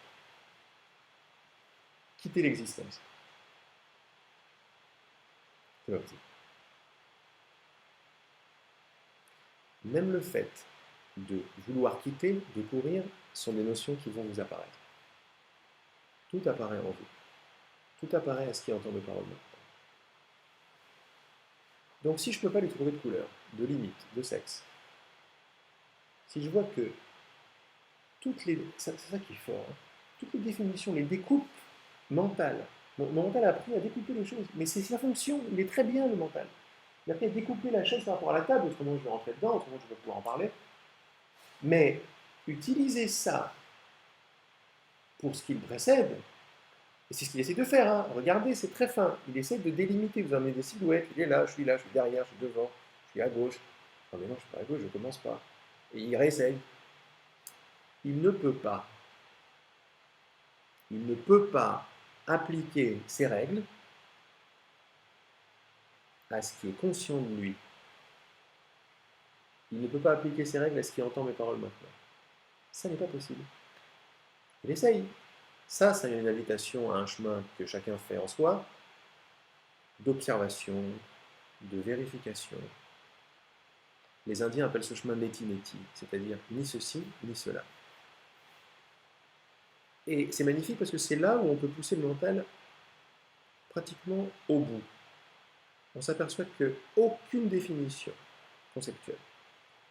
quitter l'existence? C'est pas possible. Même le fait de vouloir quitter, de courir, sont des notions qui vont vous apparaître. Tout apparaît en vous. Tout apparaît à ce qui entend de parole. Donc si je ne peux pas lui trouver de couleur, de limite, de sexe, si je vois que c'est ça qui est fort, hein, toutes les définitions, les découpes mentales, mon mental a appris à découper les choses, mais c'est sa fonction, il est très bien le mental. Il a appris à découper la chaise par rapport à la table, autrement je vais rentrer dedans, autrement je vais pouvoir en parler. Mais utiliser ça pour ce qu'il précède, et c'est ce qu'il essaie de faire, hein. Regardez, c'est très fin. Il essaie de délimiter, vous amenez des silhouettes, il est là, je suis derrière, je suis devant, je suis à gauche. Non mais non, je suis pas à gauche, je ne commence pas. Et il réessaye. Il ne peut pas. Il ne peut pas appliquer ces règles à ce qui est conscient de lui. Il ne peut pas appliquer ces règles à ce qui entend mes paroles maintenant. Ça n'est pas possible. Il essaye. Ça, c'est une invitation à un chemin que chacun fait en soi, d'observation, de vérification. Les Indiens appellent ce chemin neti-neti, c'est-à-dire ni ceci, ni cela. Et c'est magnifique parce que c'est là où on peut pousser le mental pratiquement au bout. On s'aperçoit qu'aucune définition conceptuelle,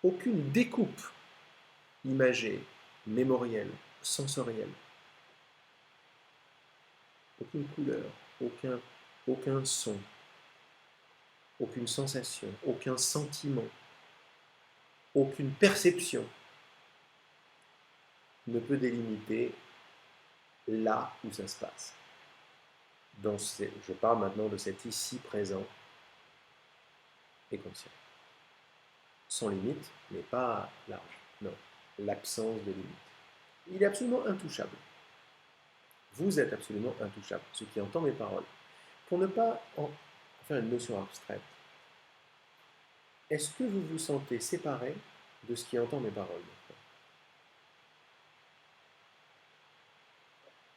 aucune découpe imagée, mémorielle, sensorielle, aucune couleur, aucun son, aucune sensation, aucun sentiment, aucune perception ne peut délimiter là où ça se passe. Je parle maintenant de cet ici présent et conscient. Sans limite, mais pas large. Non, l'absence de limite. Il est absolument intouchable. Vous êtes absolument intouchable, ce qui entend mes paroles. Pour ne pas en faire une notion abstraite, est-ce que vous vous sentez séparé de ce qui entend mes paroles?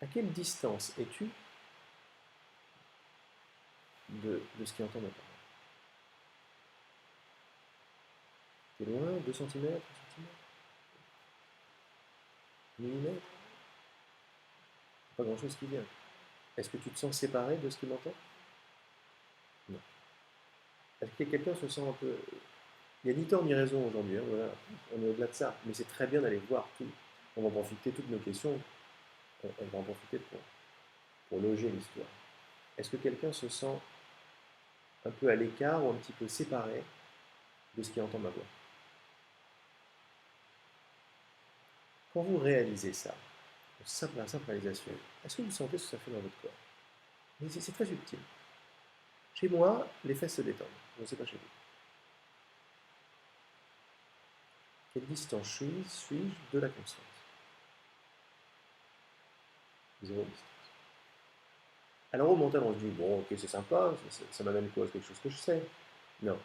À quelle distance es-tu de ce qui entend mes paroles? T'es loin? 2 cm, 1 cm? Millimètre? Pas grand-chose qui vient. Est-ce que tu te sens séparé de ce qui m'entend? Non. Est-ce que quelqu'un se sent un peu... Il n'y a ni tort ni raison aujourd'hui, hein, voilà. On est au-delà de ça, mais c'est très bien d'aller voir tout. On va en profiter, toutes nos questions, on va en profiter pour loger l'histoire. Est-ce que quelqu'un se sent un peu à l'écart ou un petit peu séparé de ce qui entend ma voix? Quand vous réalisez ça, la simple réalisation, est-ce que vous sentez ce que ça fait dans votre corps? C'est très subtil. Chez moi, les fesses se détendent. Je ne sais pas chez vous. Quelle distance suis-je de la conscience? Zéro distance. Alors au mental, on se dit, bon, ok, c'est sympa, ça m'amène quoi? Quelque chose que je sais. Non.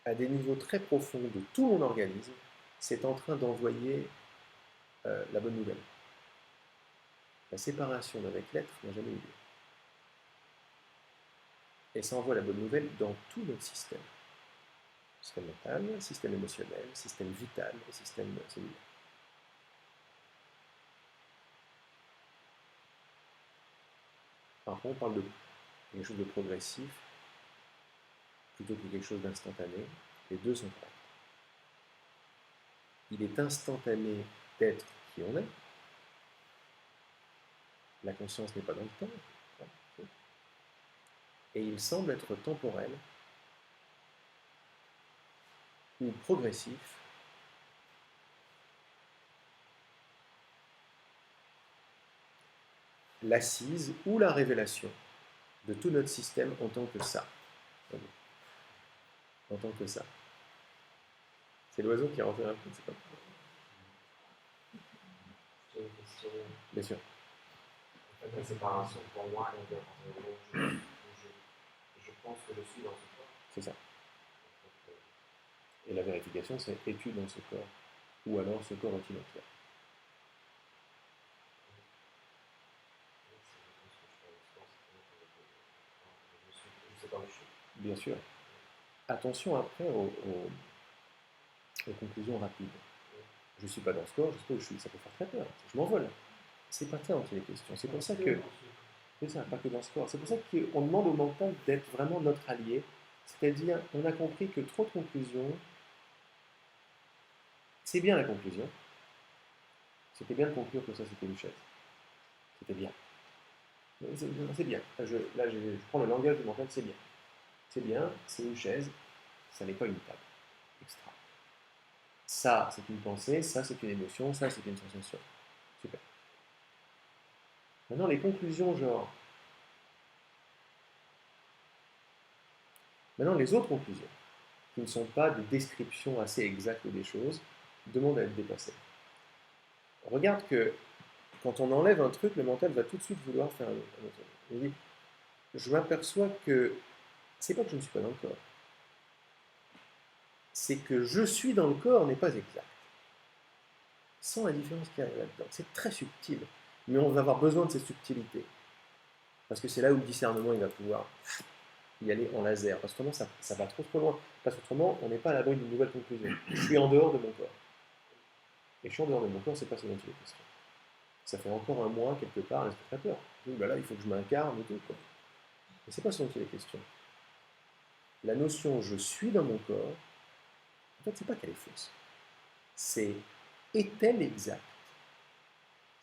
À des niveaux très profonds de tout mon organisme, c'est en train d'envoyer la bonne nouvelle. La séparation d'avec l'être n'a jamais eu lieu. Et ça envoie la bonne nouvelle dans tout notre système. Système mental, système émotionnel, système vital et système cellulaire. Parfois, on parle de quelque chose de progressif plutôt que quelque chose d'instantané. Les deux sont corrects. Il est instantané d'être qui on est. La conscience n'est pas dans le temps. Et il semble être temporel ou progressif l'assise ou la révélation de tout notre système en tant que ça. En tant que ça. C'est l'oiseau qui est rentré un peu, c'est pas. J'ai une question. Bien sûr. En fait, la séparation pour moi, elle vient quand je pense que je suis dans ce corps. C'est ça. Et la vérification, c'est es-tu dans ce corps? Ou alors ce corps est-il en toi? Je sais pas où je suis. Bien sûr. Attention après Une conclusion rapide. Je ne suis pas dans ce corps, je sais pas où je suis. Ça peut faire très peur. Je m'envole. C'est pas ça dont il est question. C'est pour ça que. C'est ça, pas que dans ce corps. C'est pour ça qu'on demande au mental d'être vraiment notre allié. C'est-à-dire, on a compris que trop de conclusions, c'est bien la conclusion. C'était bien de conclure que ça c'était une chaise. C'était bien. C'est bien. Je prends le langage du mental, c'est bien. C'est bien, c'est une chaise, ça n'est pas une table. Extra. Ça, c'est une pensée, ça, c'est une émotion, ça, c'est une sensation. Super. Maintenant, les conclusions, genre. Maintenant, les autres conclusions, qui ne sont pas des descriptions assez exactes des choses, demandent à être dépassées. Regarde que quand on enlève un truc, le mental va tout de suite vouloir faire un autre. Il dit, je m'aperçois que c'est pas que je ne suis pas dans le corps, c'est que je suis dans le corps n'est pas exact. Sans la différence qu'il y a là-dedans. C'est très subtil, mais on va avoir besoin de cette subtilité. Parce que c'est là où le discernement il va pouvoir y aller en laser. Parce qu'autrement, ça va trop loin. Parce qu'autrement, on n'est pas à l'abri d'une nouvelle conclusion. Je suis en dehors de mon corps. Et je suis en dehors de mon corps, c'est pas ce dont il est question. Ça fait encore un mois, quelque part, ça fait très peur. Donc bah là, il faut que je m'incarne et tout. Quoi. Mais c'est pas ce dont il est question. La notion je suis dans mon corps, en fait, c'est pas qu'elle est fausse. C'est est-elle exacte?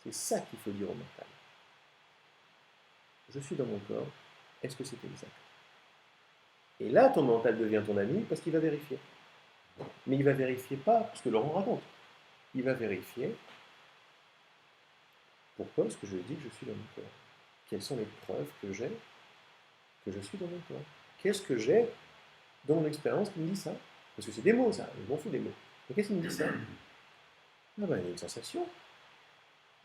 C'est ça qu'il faut dire au mental. Je suis dans mon corps, est-ce que c'est exact? Et là, ton mental devient ton ami parce qu'il va vérifier. Mais il va vérifier pas ce que Laurent raconte. Il va vérifier pourquoi est-ce que je dis que je suis dans mon corps. Quelles sont les preuves que j'ai que je suis dans mon corps? Qu'est-ce que j'ai dans mon expérience qui me dit ça? Parce que c'est des mots, ça. Je m'en fous des mots. Mais qu'est-ce qui me dit ça? Ah ben, il y a une sensation.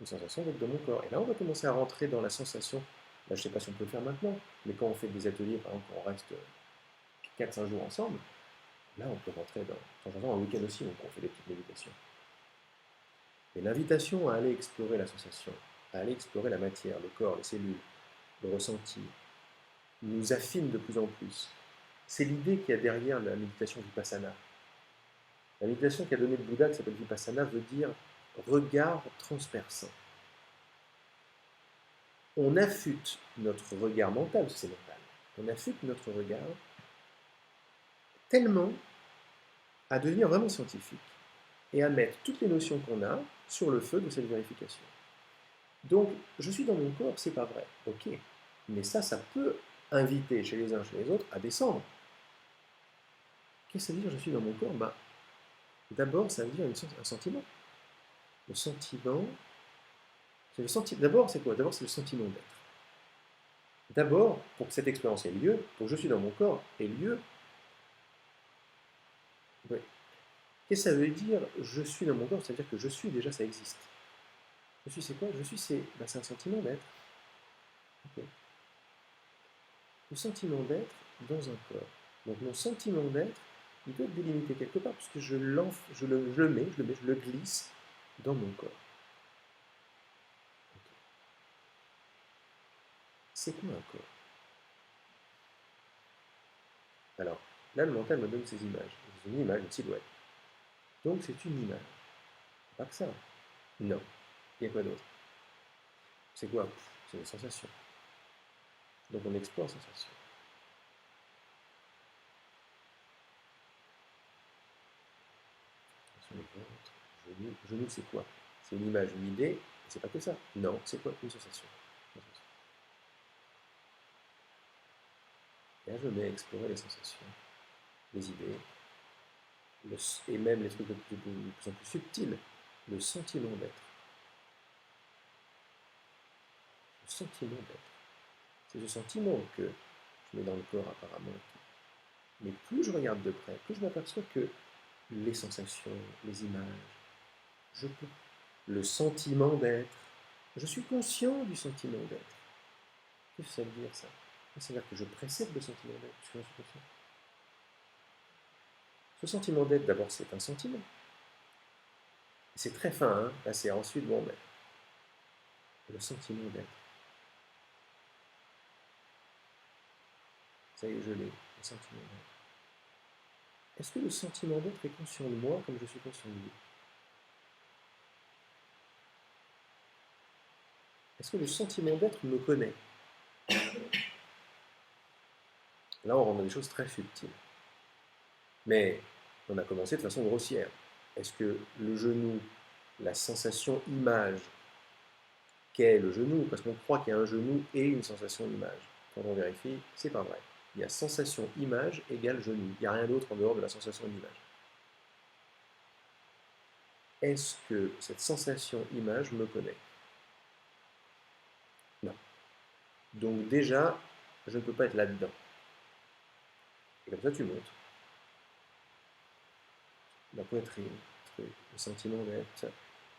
Une sensation d'être dans mon corps. Et là, on va commencer à rentrer dans la sensation. Là, je ne sais pas si on peut le faire maintenant, mais quand on fait des ateliers, par exemple, on reste 4-5 jours ensemble, là, on peut rentrer dans. De temps en temps, un week-end aussi, on fait des petites méditations. Et l'invitation à aller explorer la sensation, à aller explorer la matière, le corps, les cellules, le ressenti, nous affine de plus en plus. C'est l'idée qu'il y a derrière la méditation Vipassana. La méditation qu'a donnée le Bouddha, qui s'appelle Vipassana, veut dire regard transperçant. On affûte notre regard mental, parce que c'est mental, on affûte notre regard tellement à devenir vraiment scientifique et à mettre toutes les notions qu'on a sur le feu de cette vérification. Donc, je suis dans mon corps, c'est pas vrai, ok, mais ça peut inviter chez les uns, chez les autres, à descendre. Qu'est-ce que ça veut dire je suis dans mon corps? D'abord, ça veut dire un sentiment. Le sentiment, d'abord, c'est quoi? D'abord, c'est le sentiment d'être. D'abord, pour que cette expérience ait lieu, pour que je suis dans mon corps ait lieu, oui. Qu'est-ce que ça veut dire je suis dans mon corps? C'est-à-dire que je suis déjà, ça existe. Je suis, c'est quoi? Je suis, c'est un sentiment d'être. Okay. Le sentiment d'être dans un corps. Donc mon sentiment d'être, il doit être délimité quelque part, puisque je le glisse dans mon corps. Okay. C'est quoi un corps? Alors, là, le mental me donne ces images. C'est une image, une silhouette. Donc, c'est une image. Pas que ça. Non. Il y a quoi d'autre? C'est quoi? C'est une sensation. Donc, on explore sensation. Genou, c'est quoi? C'est une image, une idée, et c'est pas que ça. Non, c'est quoi? Une sensation. Et là, je mets à explorer les sensations, les idées, et même les trucs de plus en plus subtils, le sentiment d'être. Le sentiment d'être. C'est ce sentiment que je mets dans le corps apparemment. Mais plus je regarde de près, plus je m'aperçois que les sensations, les images, je peux. Le sentiment d'être. Je suis conscient du sentiment d'être. Qu'est-ce que ça veut dire ça? Ça veut dire que je précède le sentiment d'être, puisque je suis conscient. Ce sentiment d'être, d'abord, c'est un sentiment. C'est très fin, hein? Là, c'est ensuite, bon, mais le sentiment d'être. Ça y est, je l'ai, le sentiment d'être. est-ce que le sentiment d'être est conscient de moi comme je suis conscient de lui? Est-ce que le sentiment d'être me connaît? Là, on rentre dans des choses très subtiles. Mais on a commencé de façon grossière. Est-ce que le genou, la sensation image qu'est le genou, parce qu'on croit qu'il y a un genou et une sensation image. Quand on vérifie, c'est pas vrai. Il y a sensation image égale genou. Il n'y a rien d'autre en dehors de la sensation d'image. Est-ce que cette sensation image me connaît? Non. Donc déjà, je ne peux pas être là-dedans. Et comme ça, tu montes. La poitrine, le sentiment d'être, ça.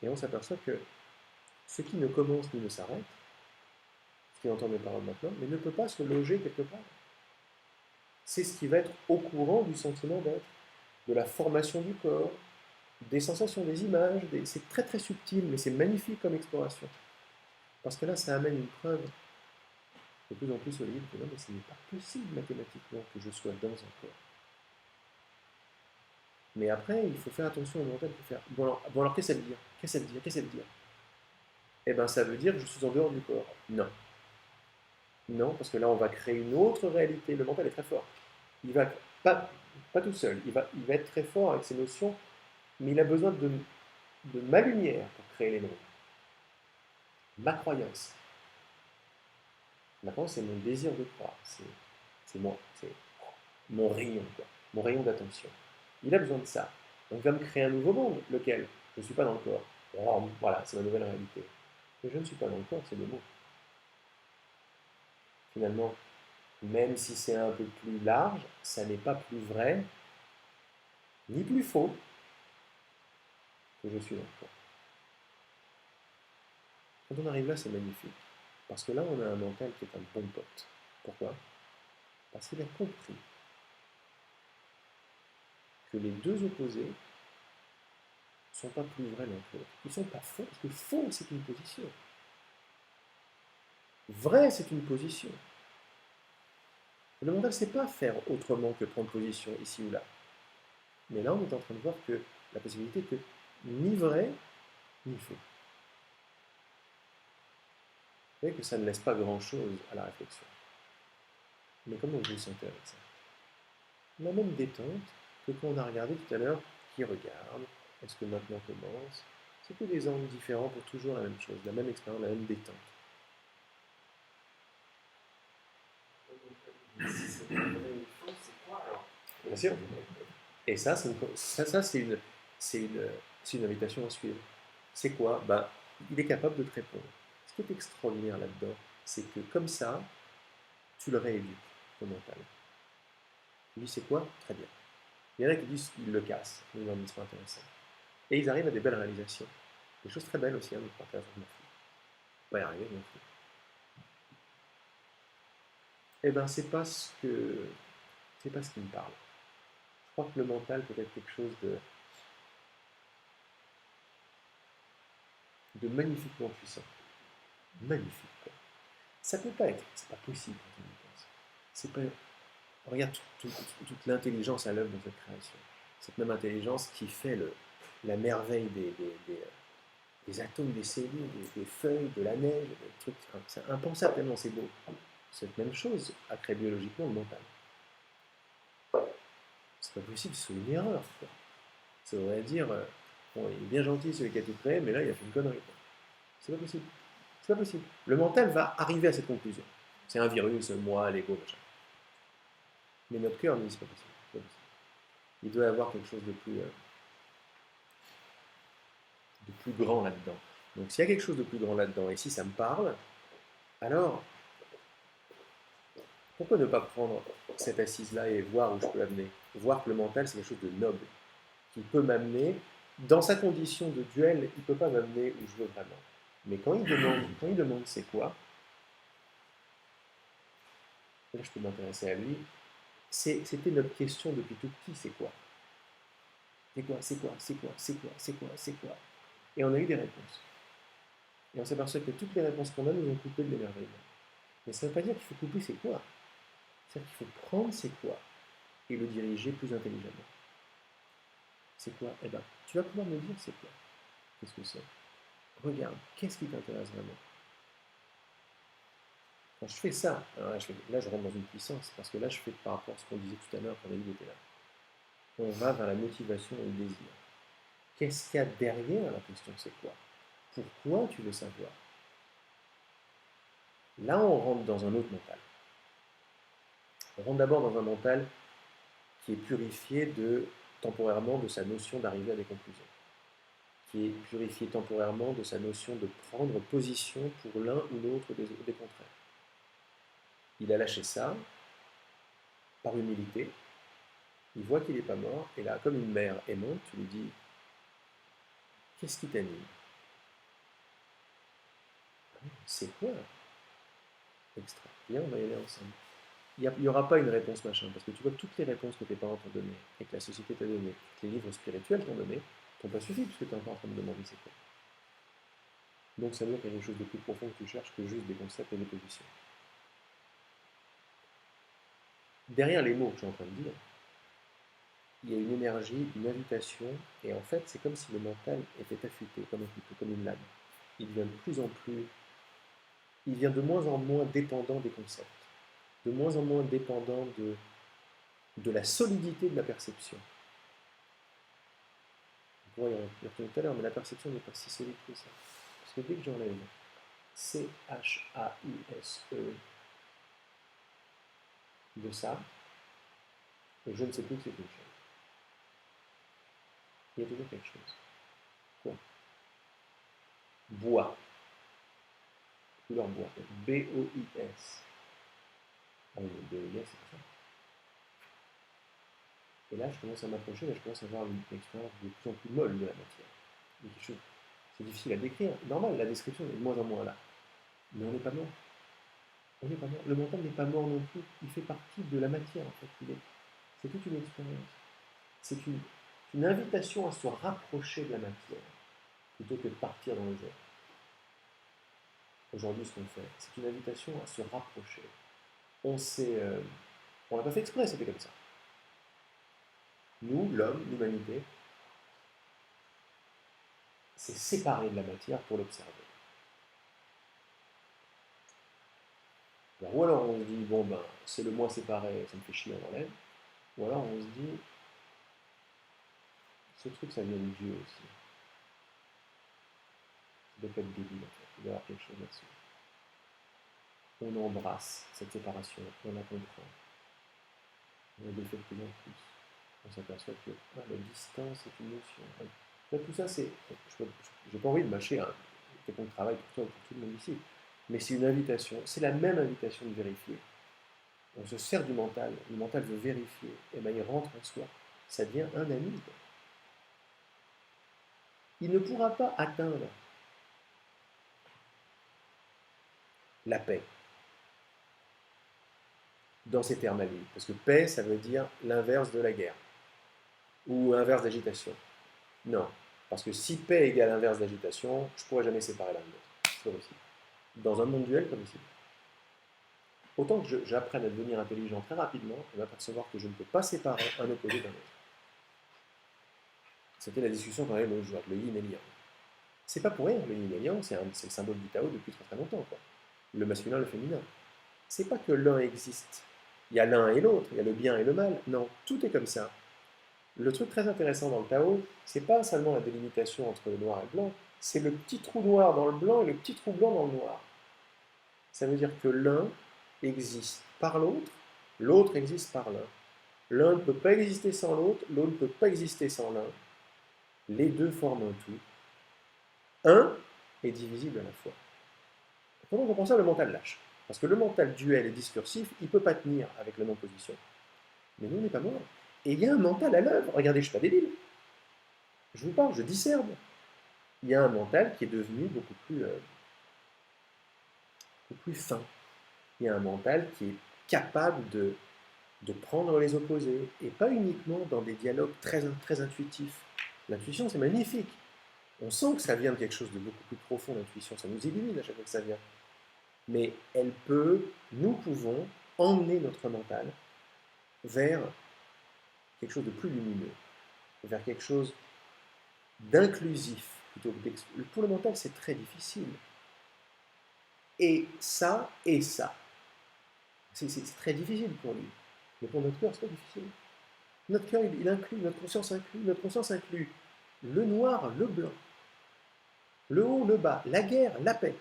Et on s'aperçoit que ce qui ne commence ni ne s'arrête, ce qui entend mes paroles maintenant, mais ne peut pas se loger quelque part. C'est ce qui va être au courant du sentiment d'être, de la formation du corps, des sensations, des images, c'est très très subtil, mais c'est magnifique comme exploration. Parce que là, ça amène une preuve de plus en plus solide que non, mais ce n'est pas possible mathématiquement que je sois dans un corps. Mais après, il faut faire attention au mental, il faut faire. Bon alors qu'est-ce que ça veut dire? Qu'est-ce que ça veut dire? Qu'est-ce que ça veut dire? Eh bien, ça veut dire que je suis en dehors du corps. Non. Non, parce que là, on va créer une autre réalité. Le mental est très fort. Il va pas tout seul. Il va être très fort avec ses notions, mais il a besoin de ma lumière pour créer les mondes. Ma croyance. Maintenant, c'est mon désir de croire. C'est moi. C'est mon rayon, quoi. Mon rayon d'attention. Il a besoin de ça. Donc, il va me créer un nouveau monde, lequel je ne suis pas dans le corps. Oh, voilà, c'est ma nouvelle réalité. Mais je ne suis pas dans le corps, c'est le mot. Finalement, même si c'est un peu plus large, ça n'est pas plus vrai, ni plus faux, que je suis dans le corps. Quand on arrive là, c'est magnifique. Parce que là, on a un mental qui est un bon pote. Pourquoi? Parce qu'il a compris que les deux opposés ne sont pas plus vrais l'un que l'autre. Ils ne sont pas faux, parce que faux, c'est une position. Vrai, c'est une position. Le mental ne sait pas faire autrement que prendre position ici ou là. Mais là, on est en train de voir que la possibilité que ni vrai, ni faux. Vous voyez que ça ne laisse pas grand-chose à la réflexion. Mais comment vous vous sentez avec ça? La même détente que quand on a regardé tout à l'heure, qui regarde, est-ce que maintenant commence? C'est que des angles différents pour toujours la même chose, la même expérience, la même détente. Si c'est vrai ou faux, c'est quoi alors? Bien sûr. Et ça, c'est une invitation à suivre. C'est quoi? Ben, il est capable de te répondre. Ce qui est extraordinaire là-dedans, c'est que comme ça, tu le rééduques, ton mental. Il dit, c'est quoi? Très bien. Il y en a qui disent, ils le cassent, ils leur disent, c'est pas intéressant. Et ils arrivent à des belles réalisations. Des choses très belles aussi, hein, de partager avec mon fils. Pas y arriver non plus. Eh bien, c'est pas ce qui me parle. Je crois que le mental peut être quelque chose de magnifiquement puissant. Magnifique, quoi. Ça peut pas être, c'est pas possible quand on y pense. C'est pas. Regarde toute l'intelligence à l'œuvre dans cette création. Cette même intelligence qui fait la merveille des atomes, des cellules, des feuilles, de la neige, des trucs. C'est impensable tellement c'est beau. Cette même chose a créé biologiquement le mental. C'est pas possible, c'est une erreur, quoi. Ça voudrait dire, bon, il est bien gentil celui qui a tout créé, mais là il a fait une connerie, quoi. C'est pas possible. C'est pas possible. Le mental va arriver à cette conclusion. C'est un virus, moi, l'ego, machin. Mais notre cœur nous dit c'est pas possible. C'est pas possible. Il doit y avoir quelque chose de plus grand là-dedans. Donc s'il y a quelque chose de plus grand là-dedans, et si ça me parle, alors pourquoi ne pas prendre cette assise-là et voir où je peux amener? Voir que le mental, c'est quelque chose de noble, qui peut m'amener, dans sa condition de duel, il ne peut pas m'amener où je veux vraiment. Mais quand il demande c'est quoi, là je peux m'intéresser à lui. C'était notre question depuis tout petit, c'est quoi? C'est quoi? C'est quoi? C'est quoi? C'est quoi? C'est quoi? C'est quoi? Et on a eu des réponses. Et on s'aperçoit que toutes les réponses qu'on a nous ont coupé de l'émerveillement. Mais ça ne veut pas dire qu'il faut couper c'est quoi. C'est-à-dire qu'il faut prendre c'est quoi et le diriger plus intelligemment. C'est quoi? Eh ben, tu vas pouvoir me dire c'est quoi? Qu'est-ce que c'est? Regarde, qu'est-ce qui t'intéresse vraiment? Quand je fais ça, alors là, je rentre dans une puissance, parce que là je fais par rapport à ce qu'on disait tout à l'heure quand David était là. On va vers la motivation et le désir. Qu'est-ce qu'il y a derrière la question? C'est quoi? Pourquoi tu veux savoir? Là, on rentre dans un autre mental. On rentre d'abord dans un mental qui est purifié temporairement de sa notion d'arriver à des conclusions, qui est purifié temporairement de sa notion de prendre position pour l'un ou l'autre des contraires. Il a lâché ça par humilité, il voit qu'il n'est pas mort, et là, comme une mère aimante, tu lui dis, qu'est-ce qui t'anime? C'est quoi? Extra. Viens, on va y aller ensemble. Il n'y aura pas une réponse machin, parce que tu vois que toutes les réponses que tes parents t'ont données, et que la société t'a données, que les livres spirituels t'ont donné, t'ont pas suffi, puisque tu es encore en train de demander c'est quoi. Donc ça veut dire qu'il y a quelque chose de plus profond que tu cherches que juste des concepts et des positions. Derrière les mots que je suis en train de dire, il y a une énergie, une invitation, et en fait c'est comme si le mental était affûté, comme un couteau, comme une lame. Il devient de plus en plus, il devient de moins en moins dépendant des concepts, de moins en moins dépendant de la solidité de la perception. On pourrait y retourner tout à l'heure, mais la perception n'est pas si solide que ça. Parce que dès que j'enlève C-H-A-U-S-E de ça, je ne sais plus que c'est une chose. Il y a toujours quelque chose. Quoi? Bois. Couleur bois. B-O-I-S. Ah oui, B-O-I-S, c'est ça. Et là, je commence à m'approcher, là, je commence à avoir une expérience de plus en plus molle de la matière. Il y a quelque chose. C'est difficile à décrire. Normal, la description est de moins en moins là. Mais on n'est pas mort. On n'est pas mort. Le mental n'est pas mort non plus. Il fait partie de la matière, en fait. C'est toute une expérience. C'est une invitation à se rapprocher de la matière, plutôt que de partir dans les airs. Aujourd'hui, ce qu'on fait, c'est une invitation à se rapprocher. On l'a pas fait exprès, c'était comme ça. Nous, l'homme, l'humanité, s'est séparé de la matière pour l'observer. Ou alors on se dit, bon ben, c'est le moi séparé, ça me fait chier, on l'enlève. Ou alors on se dit, ce truc, ça vient de Dieu aussi. Ça doit pas être débile, en fait. Il doit y avoir quelque chose là-dessus. On embrasse cette séparation, on la comprend. On le fait de plus en plus. On s'aperçoit que la distance est une notion. Là, tout ça, c'est. Je n'ai pas envie de mâcher quelqu'un de travail pour toi ou pour tout le monde ici. Mais c'est une invitation. C'est la même invitation de vérifier. On se sert du mental. Le mental veut vérifier. Et bien, il rentre en soi. Ça devient un ami. Quoi. Il ne pourra pas atteindre la paix dans ces termes à lui. Parce que paix, ça veut dire l'inverse de la guerre. Ou inverse d'agitation. Non. Parce que si paix égale inverse d'agitation, je ne pourrais jamais séparer l'un de l'autre. C'est pas possible. Dans un monde duel, comme ici. Autant que j'apprenne à devenir intelligent très rapidement, on va percevoir que je ne peux pas séparer un opposé d'un autre. C'était la discussion qu'on avait l'autre jour, le yin et le yang. C'est pas pour rien, le yin et le yang, c'est le symbole du Tao depuis très très longtemps. Quoi. Le masculin, le féminin. C'est pas que l'un existe. Il y a l'un et l'autre, il y a le bien et le mal. Non, tout est comme ça. Le truc très intéressant dans le Tao, c'est pas seulement la délimitation entre le noir et le blanc, c'est le petit trou noir dans le blanc et le petit trou blanc dans le noir. Ça veut dire que l'un existe par l'autre, l'autre existe par l'un. L'un ne peut pas exister sans l'autre, l'autre ne peut pas exister sans l'un. Les deux forment un tout. Un est divisible à la fois. Quand on comprend ça, le mental lâche. Parce que le mental duel et discursif, il ne peut pas tenir avec la non-position. Mais nous, on n'est pas mort. Et il y a un mental à l'œuvre. Regardez, je ne suis pas débile. Je vous parle, je discerne. Il y a un mental qui est devenu beaucoup plus fin. Il y a un mental qui est capable de prendre les opposés, et pas uniquement dans des dialogues très, très intuitifs. L'intuition, c'est magnifique. On sent que ça vient de quelque chose de beaucoup plus profond, l'intuition. Ça nous illumine à chaque fois que ça vient. Mais nous pouvons emmener notre mental vers quelque chose de plus lumineux, vers quelque chose d'inclusif plutôt que d'exclusif. Pour le mental, c'est très difficile. Et ça, et ça. C'est très difficile pour lui. Mais pour notre cœur, c'est pas difficile. Notre cœur, il inclut, notre conscience inclut le noir, le blanc, le haut, le bas, la guerre, la paix.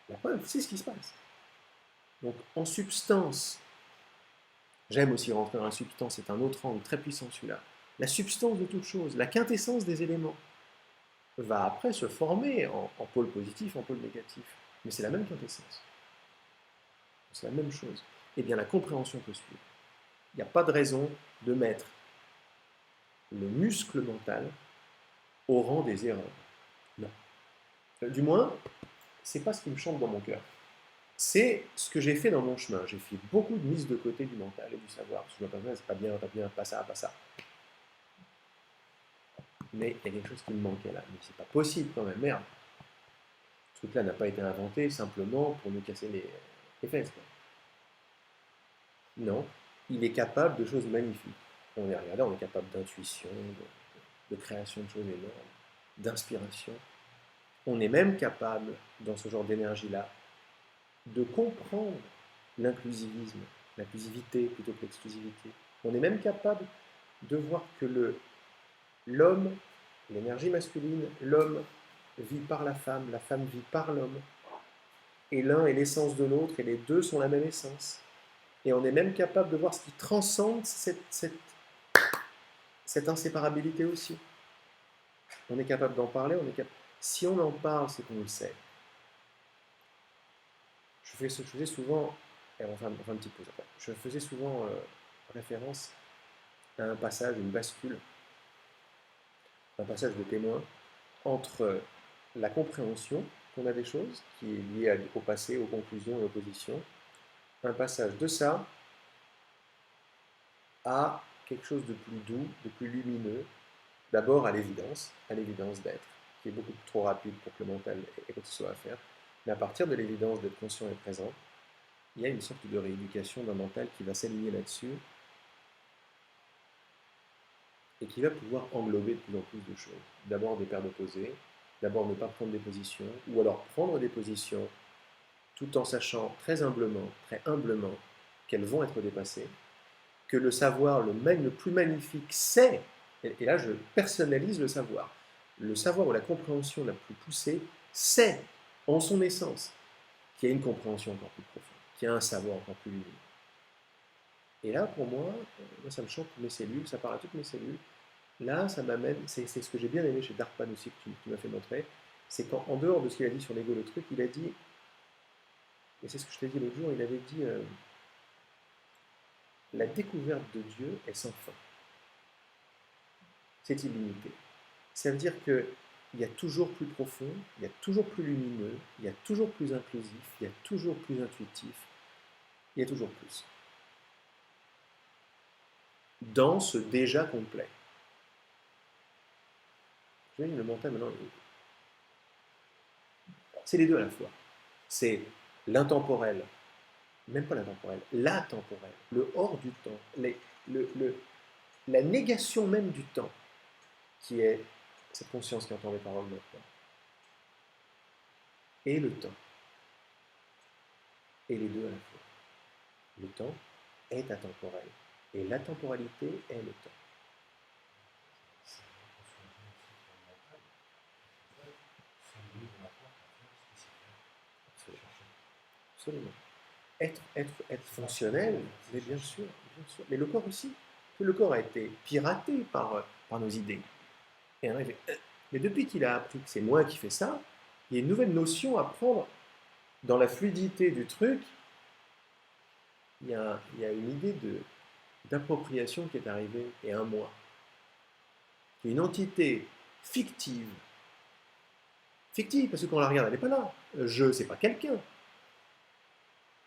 La preuve, c'est ce qui se passe. Donc, en substance, j'aime aussi rentrer dans la substance, c'est un autre angle très puissant celui-là. La substance de toute chose, la quintessence des éléments, va après se former en pôle positif, en pôle négatif. Mais c'est la même quintessence. C'est la même chose. Eh bien, la compréhension peut suivre. Il n'y a pas de raison de mettre le muscle mental au rang des erreurs. Non. Du moins, c'est pas ce qui me chante dans mon cœur. C'est ce que j'ai fait dans mon chemin. J'ai fait beaucoup de mise de côté du mental et du savoir. Parce que je me c'est pas bien, pas ça, pas ça. Mais il y a quelque chose qui me manquait là. Mais c'est pas possible quand même, merde. Ce truc-là n'a pas été inventé simplement pour nous casser les fesses. Quoi. Non, il est capable de choses magnifiques. On est regardé, on est capable d'intuition, de création de choses énormes, d'inspiration. On est même capable, dans ce genre d'énergie-là, de comprendre l'inclusivisme, l'inclusivité plutôt que l'exclusivité. On est même capable de voir que l'homme, l'énergie masculine, l'homme vit par la femme vit par l'homme, et l'un est l'essence de l'autre, et les deux sont la même essence. Et on est même capable de voir ce qui transcende cette inséparabilité aussi. On est capable d'en parler, si on en parle, c'est qu'on le sait. Je faisais souvent, enfin une petite pause après, je faisais souvent référence à un passage, une bascule, un passage de témoin entre la compréhension qu'on a des choses, qui est liée au passé, aux conclusions et aux positions, un passage de ça à quelque chose de plus doux, de plus lumineux, d'abord à l'évidence d'être, qui est beaucoup trop rapide pour que le mental ait quoi que ce soit à faire, mais à partir de l'évidence d'être conscient et présent, il y a une sorte de rééducation d'un mental qui va s'aligner là-dessus et qui va pouvoir englober de plus en plus de choses. D'abord des paires d'opposés, d'abord ne pas prendre des positions, ou alors prendre des positions tout en sachant très humblement qu'elles vont être dépassées, que le savoir le plus magnifique c'est, et là je personnalise le savoir ou la compréhension la plus poussée, c'est en son essence qu'il y a une compréhension encore plus profonde, qu'il y a un savoir encore plus lumineux. Et là, pour moi, ça me chante toutes mes cellules, ça parle à toutes mes cellules. Là, ça m'amène, c'est ce que j'ai bien aimé chez Darpan aussi, que tu m'as fait montrer, c'est qu'en dehors de ce qu'il a dit sur l'ego, le truc, il a dit, et c'est ce que je t'ai dit l'autre jour, il avait dit, la découverte de Dieu est sans fin. C'est illimité. Ça veut dire qu'il y a toujours plus profond, il y a toujours plus lumineux, il y a toujours plus inclusif, il y a toujours plus intuitif, il y a toujours plus. Dans ce déjà complet. Le mental maintenant, c'est les deux à la fois. C'est l'intemporel, même pas l'intemporel, l'atemporel, le hors du temps, la négation même du temps, qui est cette conscience qui entend les paroles de notre corps. Et le temps. Et les deux à la fois. Le temps est atemporel. Et la temporalité est le temps. Absolument. Être fonctionnel, mais bien sûr. Mais le corps aussi. Le corps a été piraté par nos idées. Et mais depuis qu'il a appris que c'est moi qui fais ça, il y a une nouvelle notion à prendre dans la fluidité du truc. Il y a une idée d'appropriation qui est arrivée, et un moi. Une entité fictive. Fictive, parce que quand on la regarde, elle n'est pas là. Je, c'est pas quelqu'un.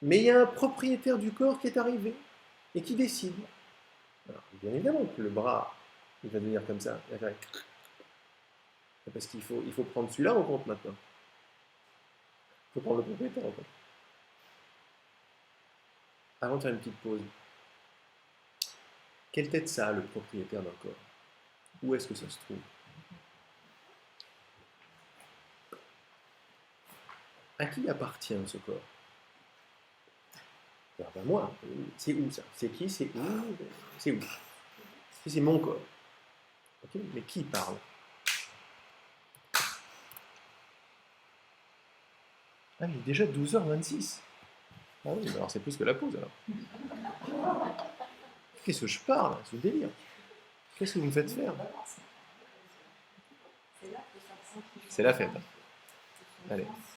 Mais il y a un propriétaire du corps qui est arrivé et qui décide. Alors, bien évidemment que le bras, il va devenir comme ça. Parce qu'il faut prendre celui-là en compte maintenant. Il faut prendre le propriétaire en compte. Avant de faire une petite pause, quelle tête ça a le propriétaire d'un corps? Où est-ce que ça se trouve? À qui appartient ce corps? Alors, ben moi, c'est où ça? C'est qui? C'est où? C'est où? C'est mon corps. Ok, mais qui parle? Ah, il est déjà 12h26. Ah oui, alors c'est plus que la pause alors. Qu'est-ce que je parle? C'est le délire. Qu'est-ce que vous me faites faire? C'est la fête. Allez.